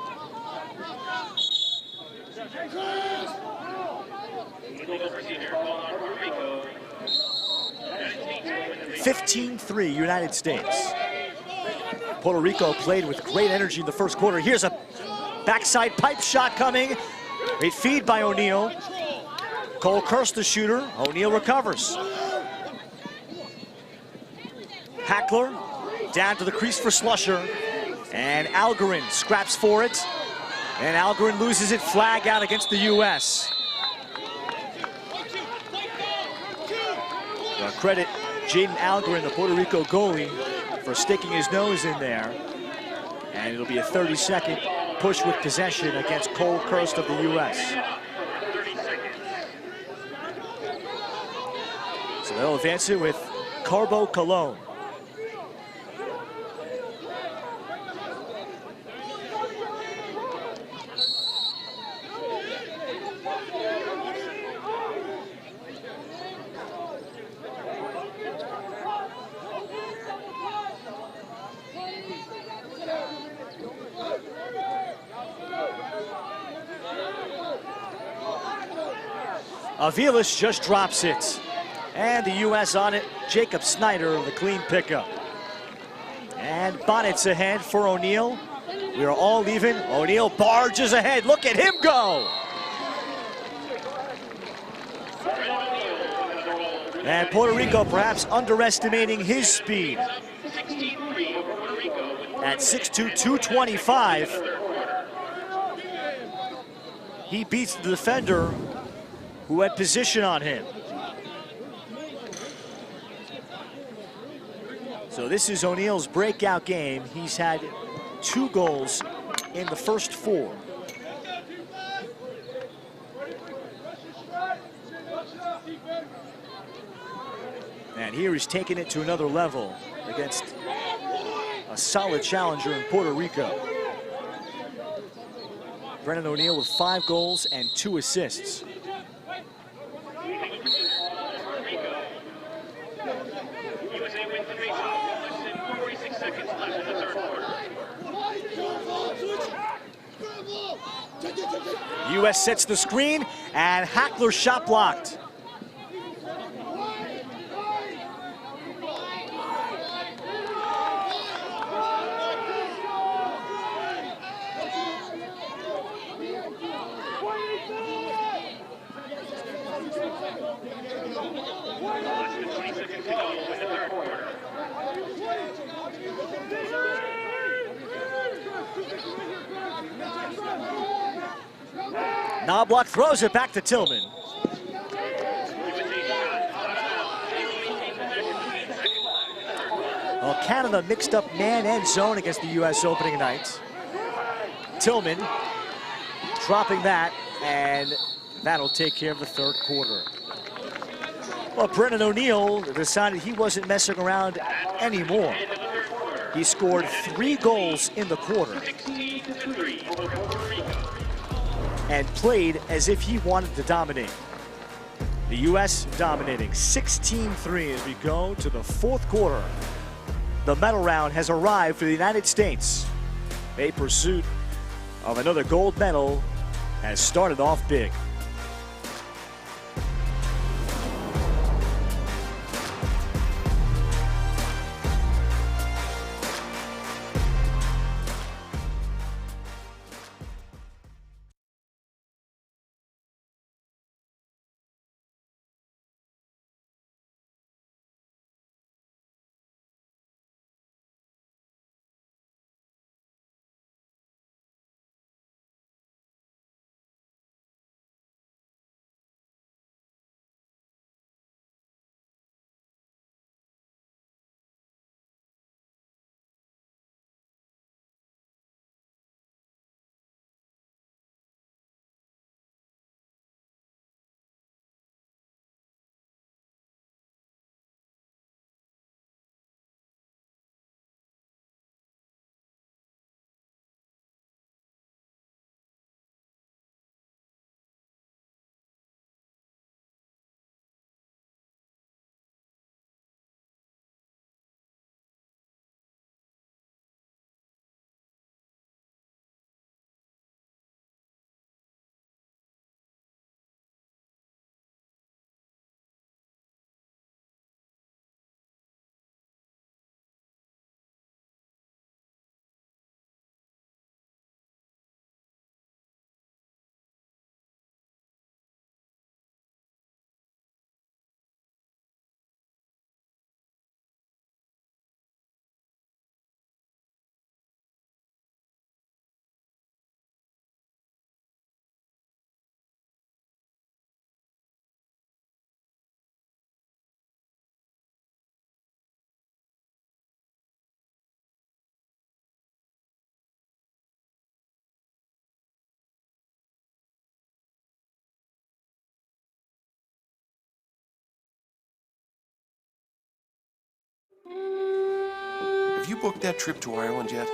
15-3 United States. Puerto Rico played with great energy in the first quarter. Here's a backside pipe shot coming. Great feed by O'Neal. Cole Kirst, the shooter. O'Neal recovers. Hackler down to the crease for Slusher. And Algarin scraps for it. And Algarin loses it. Flag out against the U.S. Well, credit Jaden Algarin, the Puerto Rico goalie, for sticking his nose in there. And it'll be a 30-second push with possession against Cole Kirst of the U.S. So they'll advance it with Carbo Cologne. Aviles just drops it. And the U.S. on it. Jacob Snyder, the clean pickup. And Bonnet's ahead for O'Neal. We are all even. O'Neal barges ahead. Look at him go. And Puerto Rico perhaps underestimating his speed. At 6'2", 225. He beats the defender who had position on him. So this is O'Neal's breakout game. He's had 2 goals in the first 4. And here he's taking it to another level against a solid challenger in Puerto Rico. Brennan O'Neal with 5 goals and 2 assists. U.S. sets the screen, and Hackler shot blocked. Knobloch throws it back to Tillman. Well, Canada mixed up man and zone against the U.S. opening night. Tillman dropping that, and that'll take care of the third quarter. Well, Brennan O'Neal decided he wasn't messing around anymore. He scored 3 goals in the quarter and played as if he wanted to dominate. The U.S. dominating 16-3 as we go to the fourth quarter The medal round has arrived for the United States. A pursuit of another gold medal has started off big. Have you booked that trip to Ireland yet?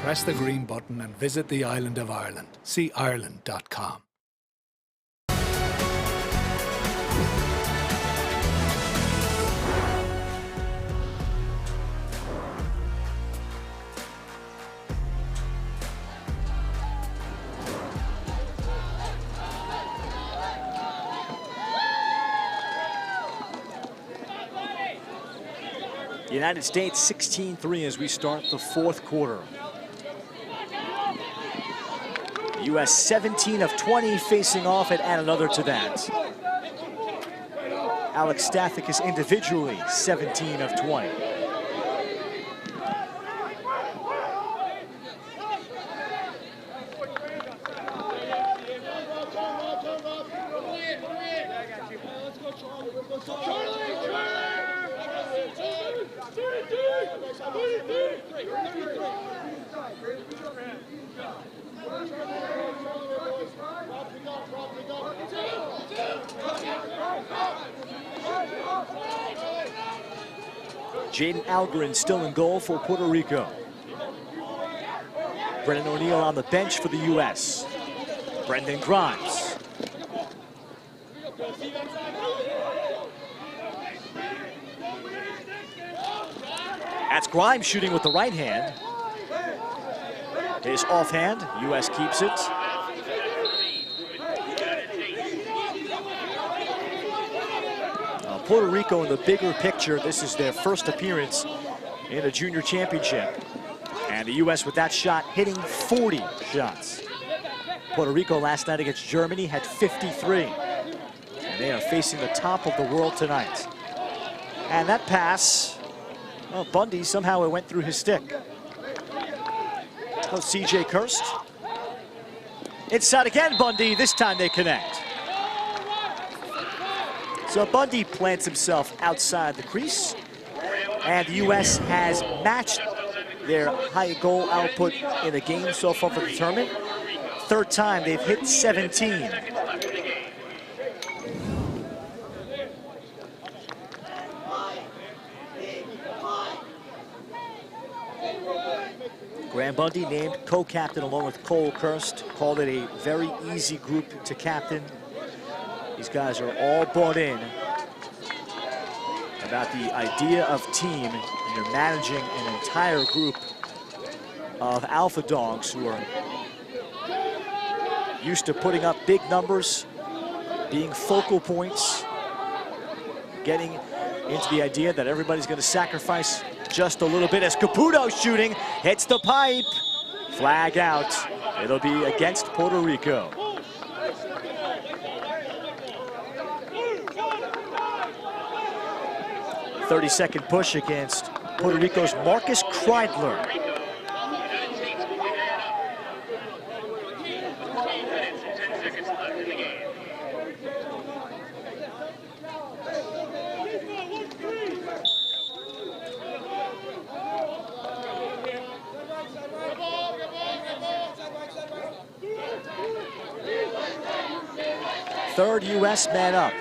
Press the green button and visit the island of Ireland. See Ireland.com. United States 16-3 as we start the fourth quarter. U.S. 17 of 20 facing off and add another to that. Alex Stathakis individually 17 of 20. Jaden Algren still in goal for Puerto Rico. Brendan O'Neill on the bench for the U.S. Brendan Grimes. That's Grimes shooting with the right hand. His offhand, U.S. keeps it. Puerto Rico in the bigger picture, this is their first appearance in a junior championship. And the U.S. with that shot hitting 40 shots. Puerto Rico last night against Germany had 53. And they are facing the top of the world tonight. And that pass, well, Bundy, somehow it went through his stick. Oh, C.J. Kirst. Inside again, Bundy. This time they connect. So Bundy plants himself outside the crease. And the U.S. has matched their high goal output in the game so far for the tournament. Third time they've hit 17. Graham Bundy named co-captain along with Cole Kirst. Called it a very easy group to captain. These guys are all bought in about the idea of team, and they're managing an entire group of alpha dogs who are used to putting up big numbers, being focal points, getting into the idea that everybody's going to sacrifice just a little bit as Caputo shooting hits the pipe. Flag out. It'll be against Puerto Rico. .30-second push against Puerto Rico's Marcus Kreidler. Third U.S. man up.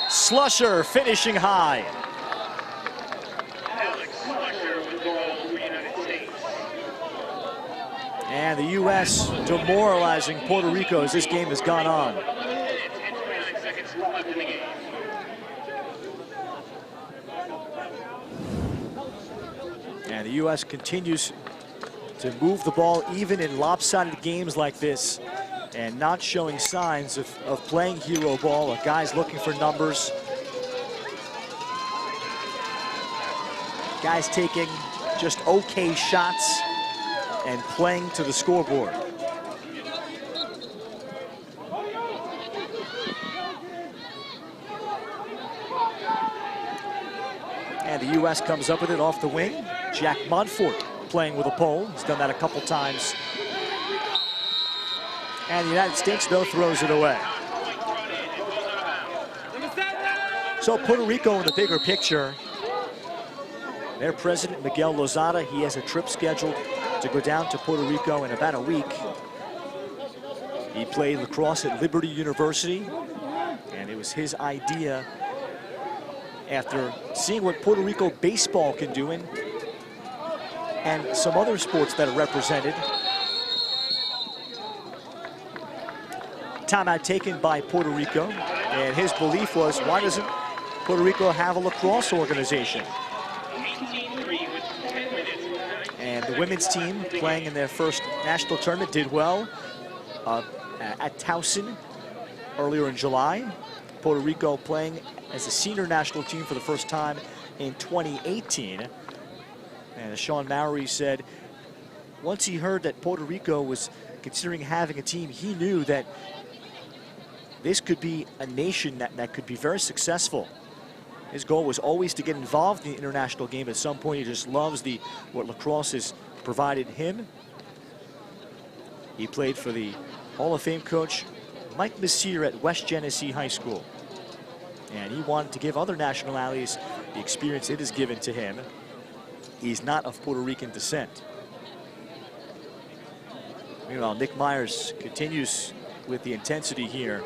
Slusher finishing high. And the U.S. demoralizing Puerto Rico as this game has gone on. And the U.S. continues to move the ball even in lopsided games like this, and not showing signs of playing hero ball, of guys looking for numbers. Guys taking just okay shots and playing to the scoreboard. And the U.S. comes up with it off the wing. Jack Montfort playing with a pole. He's done that a couple times. And the United States, though, throws it away. So Puerto Rico in the bigger picture. Their president, Miguel Lozada, he has a trip scheduled to go down to Puerto Rico in about a week. He played lacrosse at Liberty University, and it was his idea after seeing what Puerto Rico baseball can do and some other sports that are represented. Timeout taken by Puerto Rico, and his belief was, why doesn't Puerto Rico have a lacrosse organization? And the women's team playing in their first national tournament did well at Towson earlier in July. Puerto Rico playing as a senior national team for the first time in 2018. And as Sean Mowry said, once he heard that Puerto Rico was considering having a team, he knew that this could be a nation that could be very successful. His goal was always to get involved in the international game. At some point, he just loves what lacrosse has provided him. He played for the Hall of Fame coach Mike Messier at West Genesee High School. And he wanted to give other nationalities the experience it has given to him. He's not of Puerto Rican descent. Meanwhile, Nick Myers continues with the intensity here.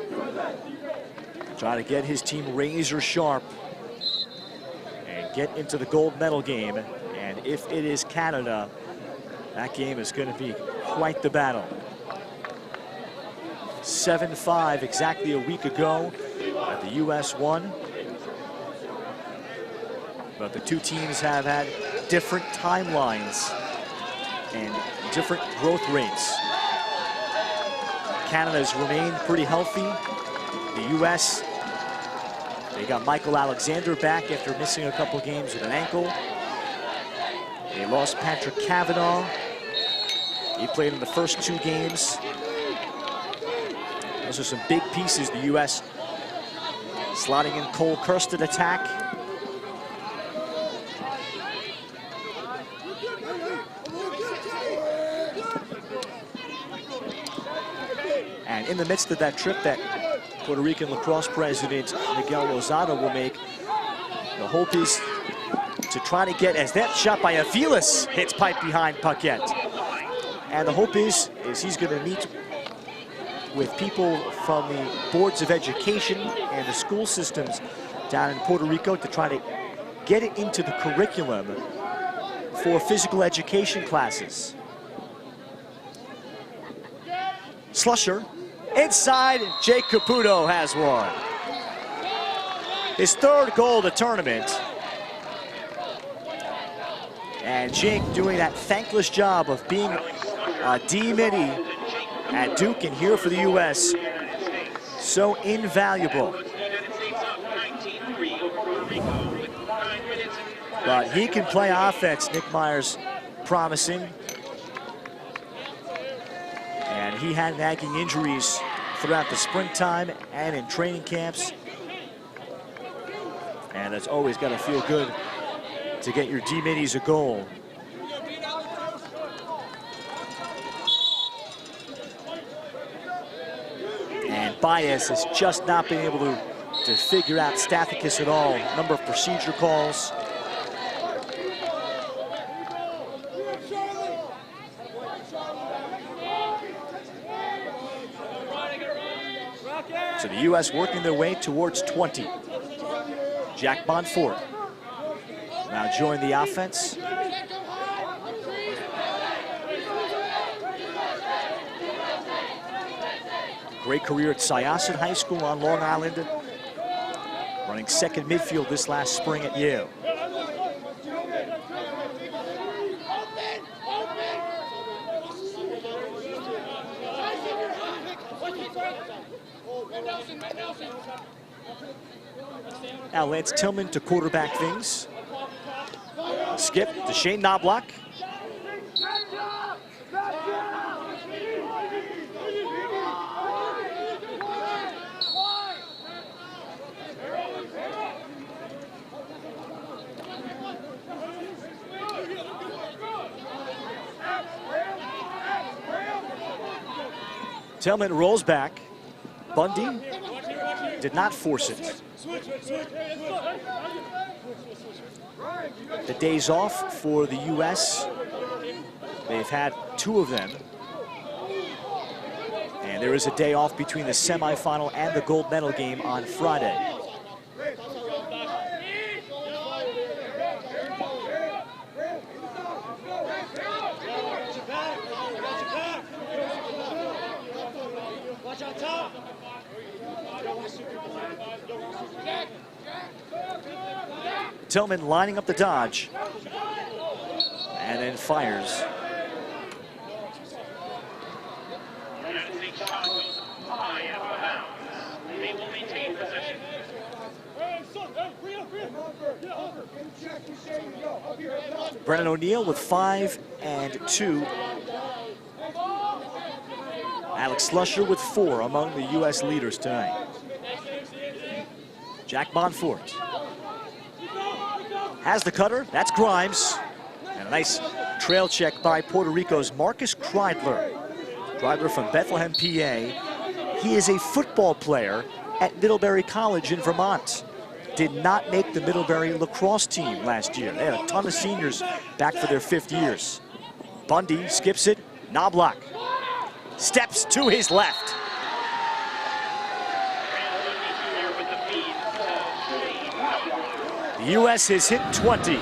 Try to get his team razor sharp and get into the gold medal game. And if it is Canada, that game is going to be quite the battle. 7-5 exactly a week ago. The U.S. won. But the two teams have had different timelines and different growth rates. Canada's remained pretty healthy. The U.S., they got Michael Alexander back after missing a couple games with an ankle. They lost Patrick Cavanaugh. He played in the first two games. Those are some big pieces. The U.S. slotting in Cole Kirst at attack. And in the midst of that trip that Puerto Rican lacrosse president Miguel Lozada will make, the hope is to try to get, as that shot by Aviles hits pipe behind Paquette. And the hope is he's going to meet with people from the boards of education and the school systems down in Puerto Rico to try to get it into the curriculum for physical education classes. Slusher, inside, Jake Caputo has one. His third goal of the tournament. And Jake doing that thankless job of being a D-midi at Duke and here for the U.S. So invaluable. But he can play offense, Nick Myers promising. And he had nagging injuries throughout the springtime and in training camps. And it's always got to feel good to get your D-middies a goal. And Baez has just not been able to figure out Stathakis at all. Number of procedure calls. So the U.S. working their way towards 20. Jack Bonfort now joined the offense. Great career at Syosset High School on Long Island. Running second midfield this last spring at Yale. Now Lance Tillman to quarterback things. Skip to Shane Knobloch. Tillman rolls back. Bundy did not force it. The days off for the U.S. They've had 2 of them. And there is a day off between the semifinal and the gold medal game on Friday. Tillman lining up the dodge and then fires. Brennan O'Neill with 5 and 2. Alex Slusher with 4 among the U.S. leaders tonight. Jack Bonfort has the cutter. That's Grimes. And a nice trail check by Puerto Rico's Marcus Kreidler. Kreidler from Bethlehem, PA. He is a football player at Middlebury College in Vermont. Did not make the Middlebury lacrosse team last year. They had a ton of seniors back for their 5th years. Bundy skips it. Knobloch steps to his left. The U.S. has hit 20.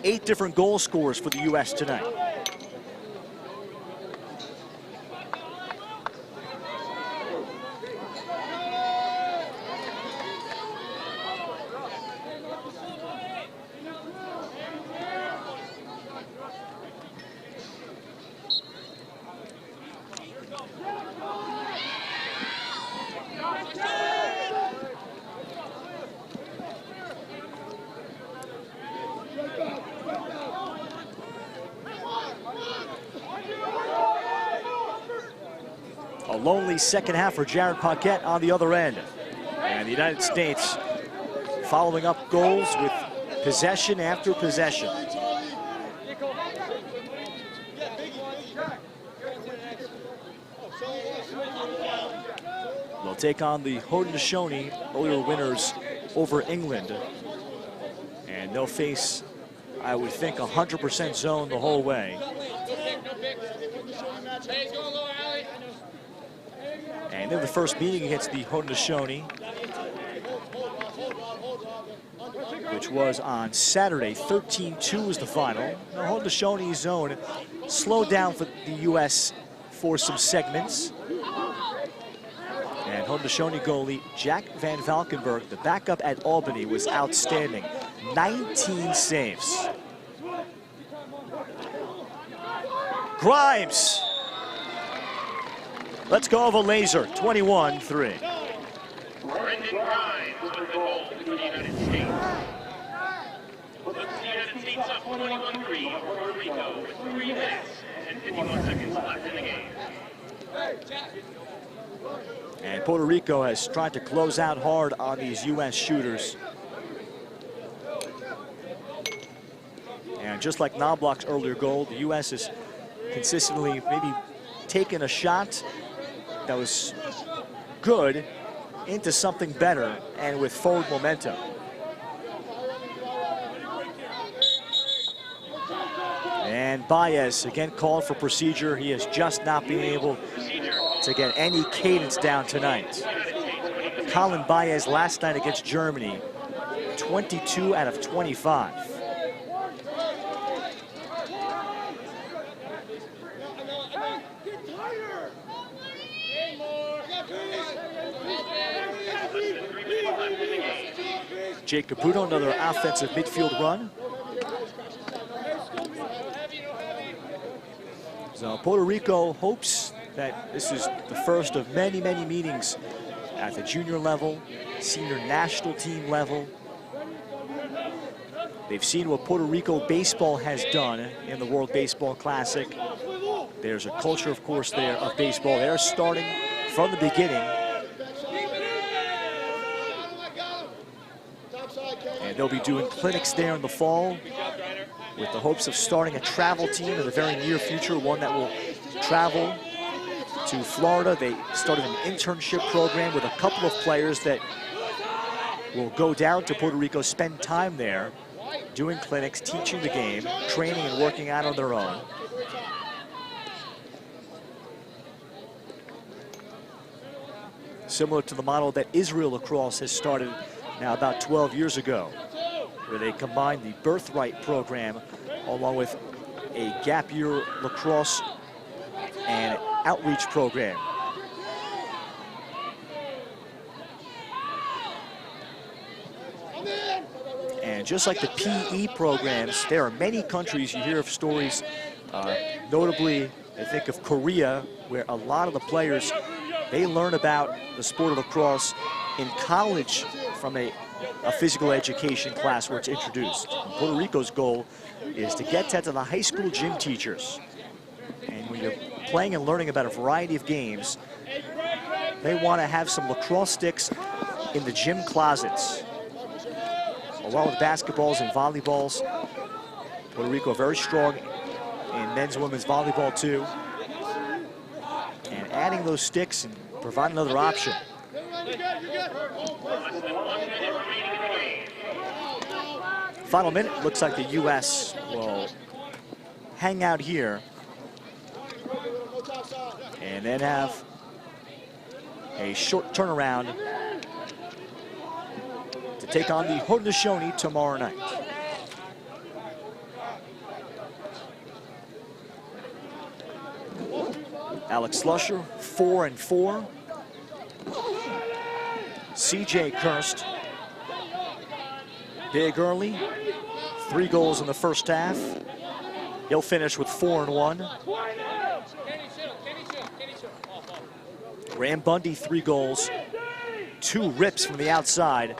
Eight different goal scorers for the U.S. tonight. A lonely second half for Jared Paquette on the other end. And the United States following up goals with possession after possession. take on the Haudenosaunee, earlier winners over England. And they'll face, I would think, 100% zone the whole way. And then the first meeting against the Haudenosaunee, which was on Saturday. 13-2 was the final. The Haudenosaunee zone slowed down for the U.S. for some segments. And Haudenosaunee goalie Jack Van Valkenburg, the backup at Albany, was outstanding. 19 saves. Grimes. Let's go over laser. 21-3. Brendan Grimes with the goal for the United States. Puts the United States up 21-3 over Puerto Rico with 3 minutes and 51 seconds left in the game. And Puerto Rico has tried to close out hard on these U.S. shooters. And just like Knobloch's earlier goal, the U.S. has consistently maybe taken a shot that was good into something better and with forward momentum. And Baez again called for procedure. He has just not been able to get any cadence down tonight. Colin Baez last night against Germany, 22 out of 25. Jake Caputo, another offensive midfield run. So Puerto Rico hopes that this is the first of many, many meetings at the junior level, senior national team level. They've seen what Puerto Rico baseball has done in the World Baseball Classic. There's a culture, of course, there of baseball. They're starting from the beginning. And they'll be doing clinics there in the fall with the hopes of starting a travel team in the very near future, one that will travel to Florida. They started an internship program with a couple of players that will go down to Puerto Rico, spend time there, doing clinics, teaching the game, training and working out on their own. Similar to the model that Israel Lacrosse has started now about 12 years ago, where they combined the Birthright program along with a gap year lacrosse and outreach program. And just like the PE programs, there are many countries, you hear of stories, notably I think of Korea, where a lot of the players, they learn about the sport of lacrosse in college from a physical education class where it's introduced. And Puerto Rico's goal is to get that to the high school gym teachers. And when you're playing and learning about a variety of games, they want to have some lacrosse sticks in the gym closets, along with basketballs and volleyballs. Puerto Rico very strong in men's and women's volleyball too. And adding those sticks and providing another option. Final minute, looks like the U.S. will hang out here and then have a short turnaround to take on the Haudenosaunee tomorrow night. Alex Slusher, 4-4. C.J. Kirst, big early, 3 goals in the first half. He'll finish with 4-1. Graham Bundy, 3 goals, 2 rips from the outside,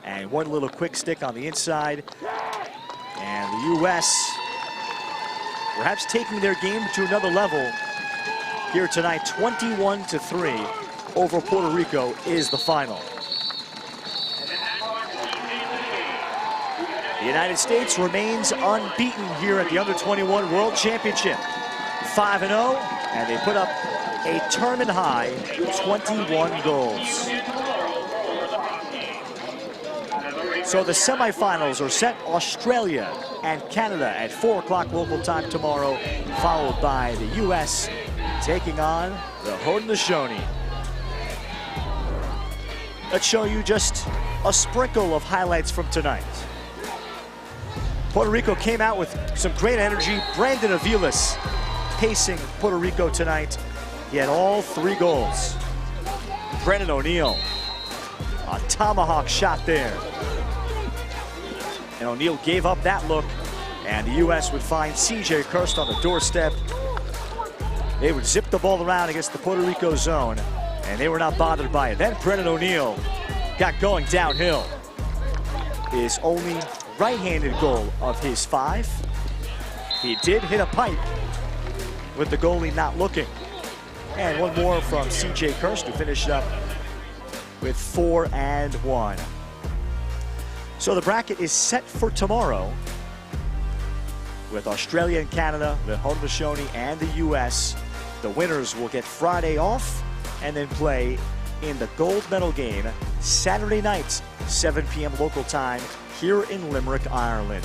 and 1 little quick stick on the inside. And the U.S. perhaps taking their game to another level here tonight. 21-3 over Puerto Rico is the final. The United States remains unbeaten here at the Under-21 World Championship. 5-0, and they put up a tournament high 21 goals. So the semifinals are set. Australia and Canada at 4 o'clock local time tomorrow, followed by the U.S. taking on the Haudenosaunee. Let's show you just a sprinkle of highlights from tonight. Puerto Rico came out with some great energy. Brandon Aviles pacing Puerto Rico tonight. He had all 3 goals. Brennan O'Neill, a tomahawk shot there. And O'Neill gave up that look, and the U.S. would find C.J. Kirst on the doorstep. They would zip the ball around against the Puerto Rico zone, and they were not bothered by it. Then Brennan O'Neill got going downhill. His only right-handed goal of his 5. He did hit a pipe with the goalie not looking. And one more from C.J. Kirst, who finished up with 4 and 1. So the bracket is set for tomorrow with Australia and Canada, the Haudenosaunee and the U.S. The winners will get Friday off and then play in the gold medal game Saturday night, 7 p.m. local time here in Limerick, Ireland.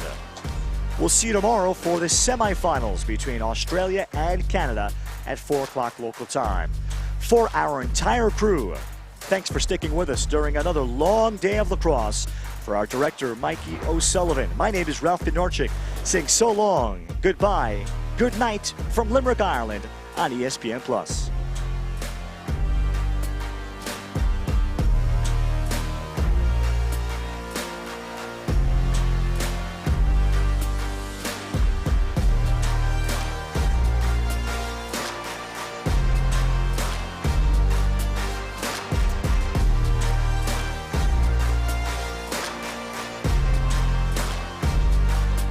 We'll see you tomorrow for the semifinals between Australia and Canada at 4 o'clock local time. For our entire crew, thanks for sticking with us during another long day of lacrosse. For our director, Mikey O'Sullivan, my name is Ralph Bednarczyk, saying so long, goodbye, good night from Limerick, Ireland on ESPN+.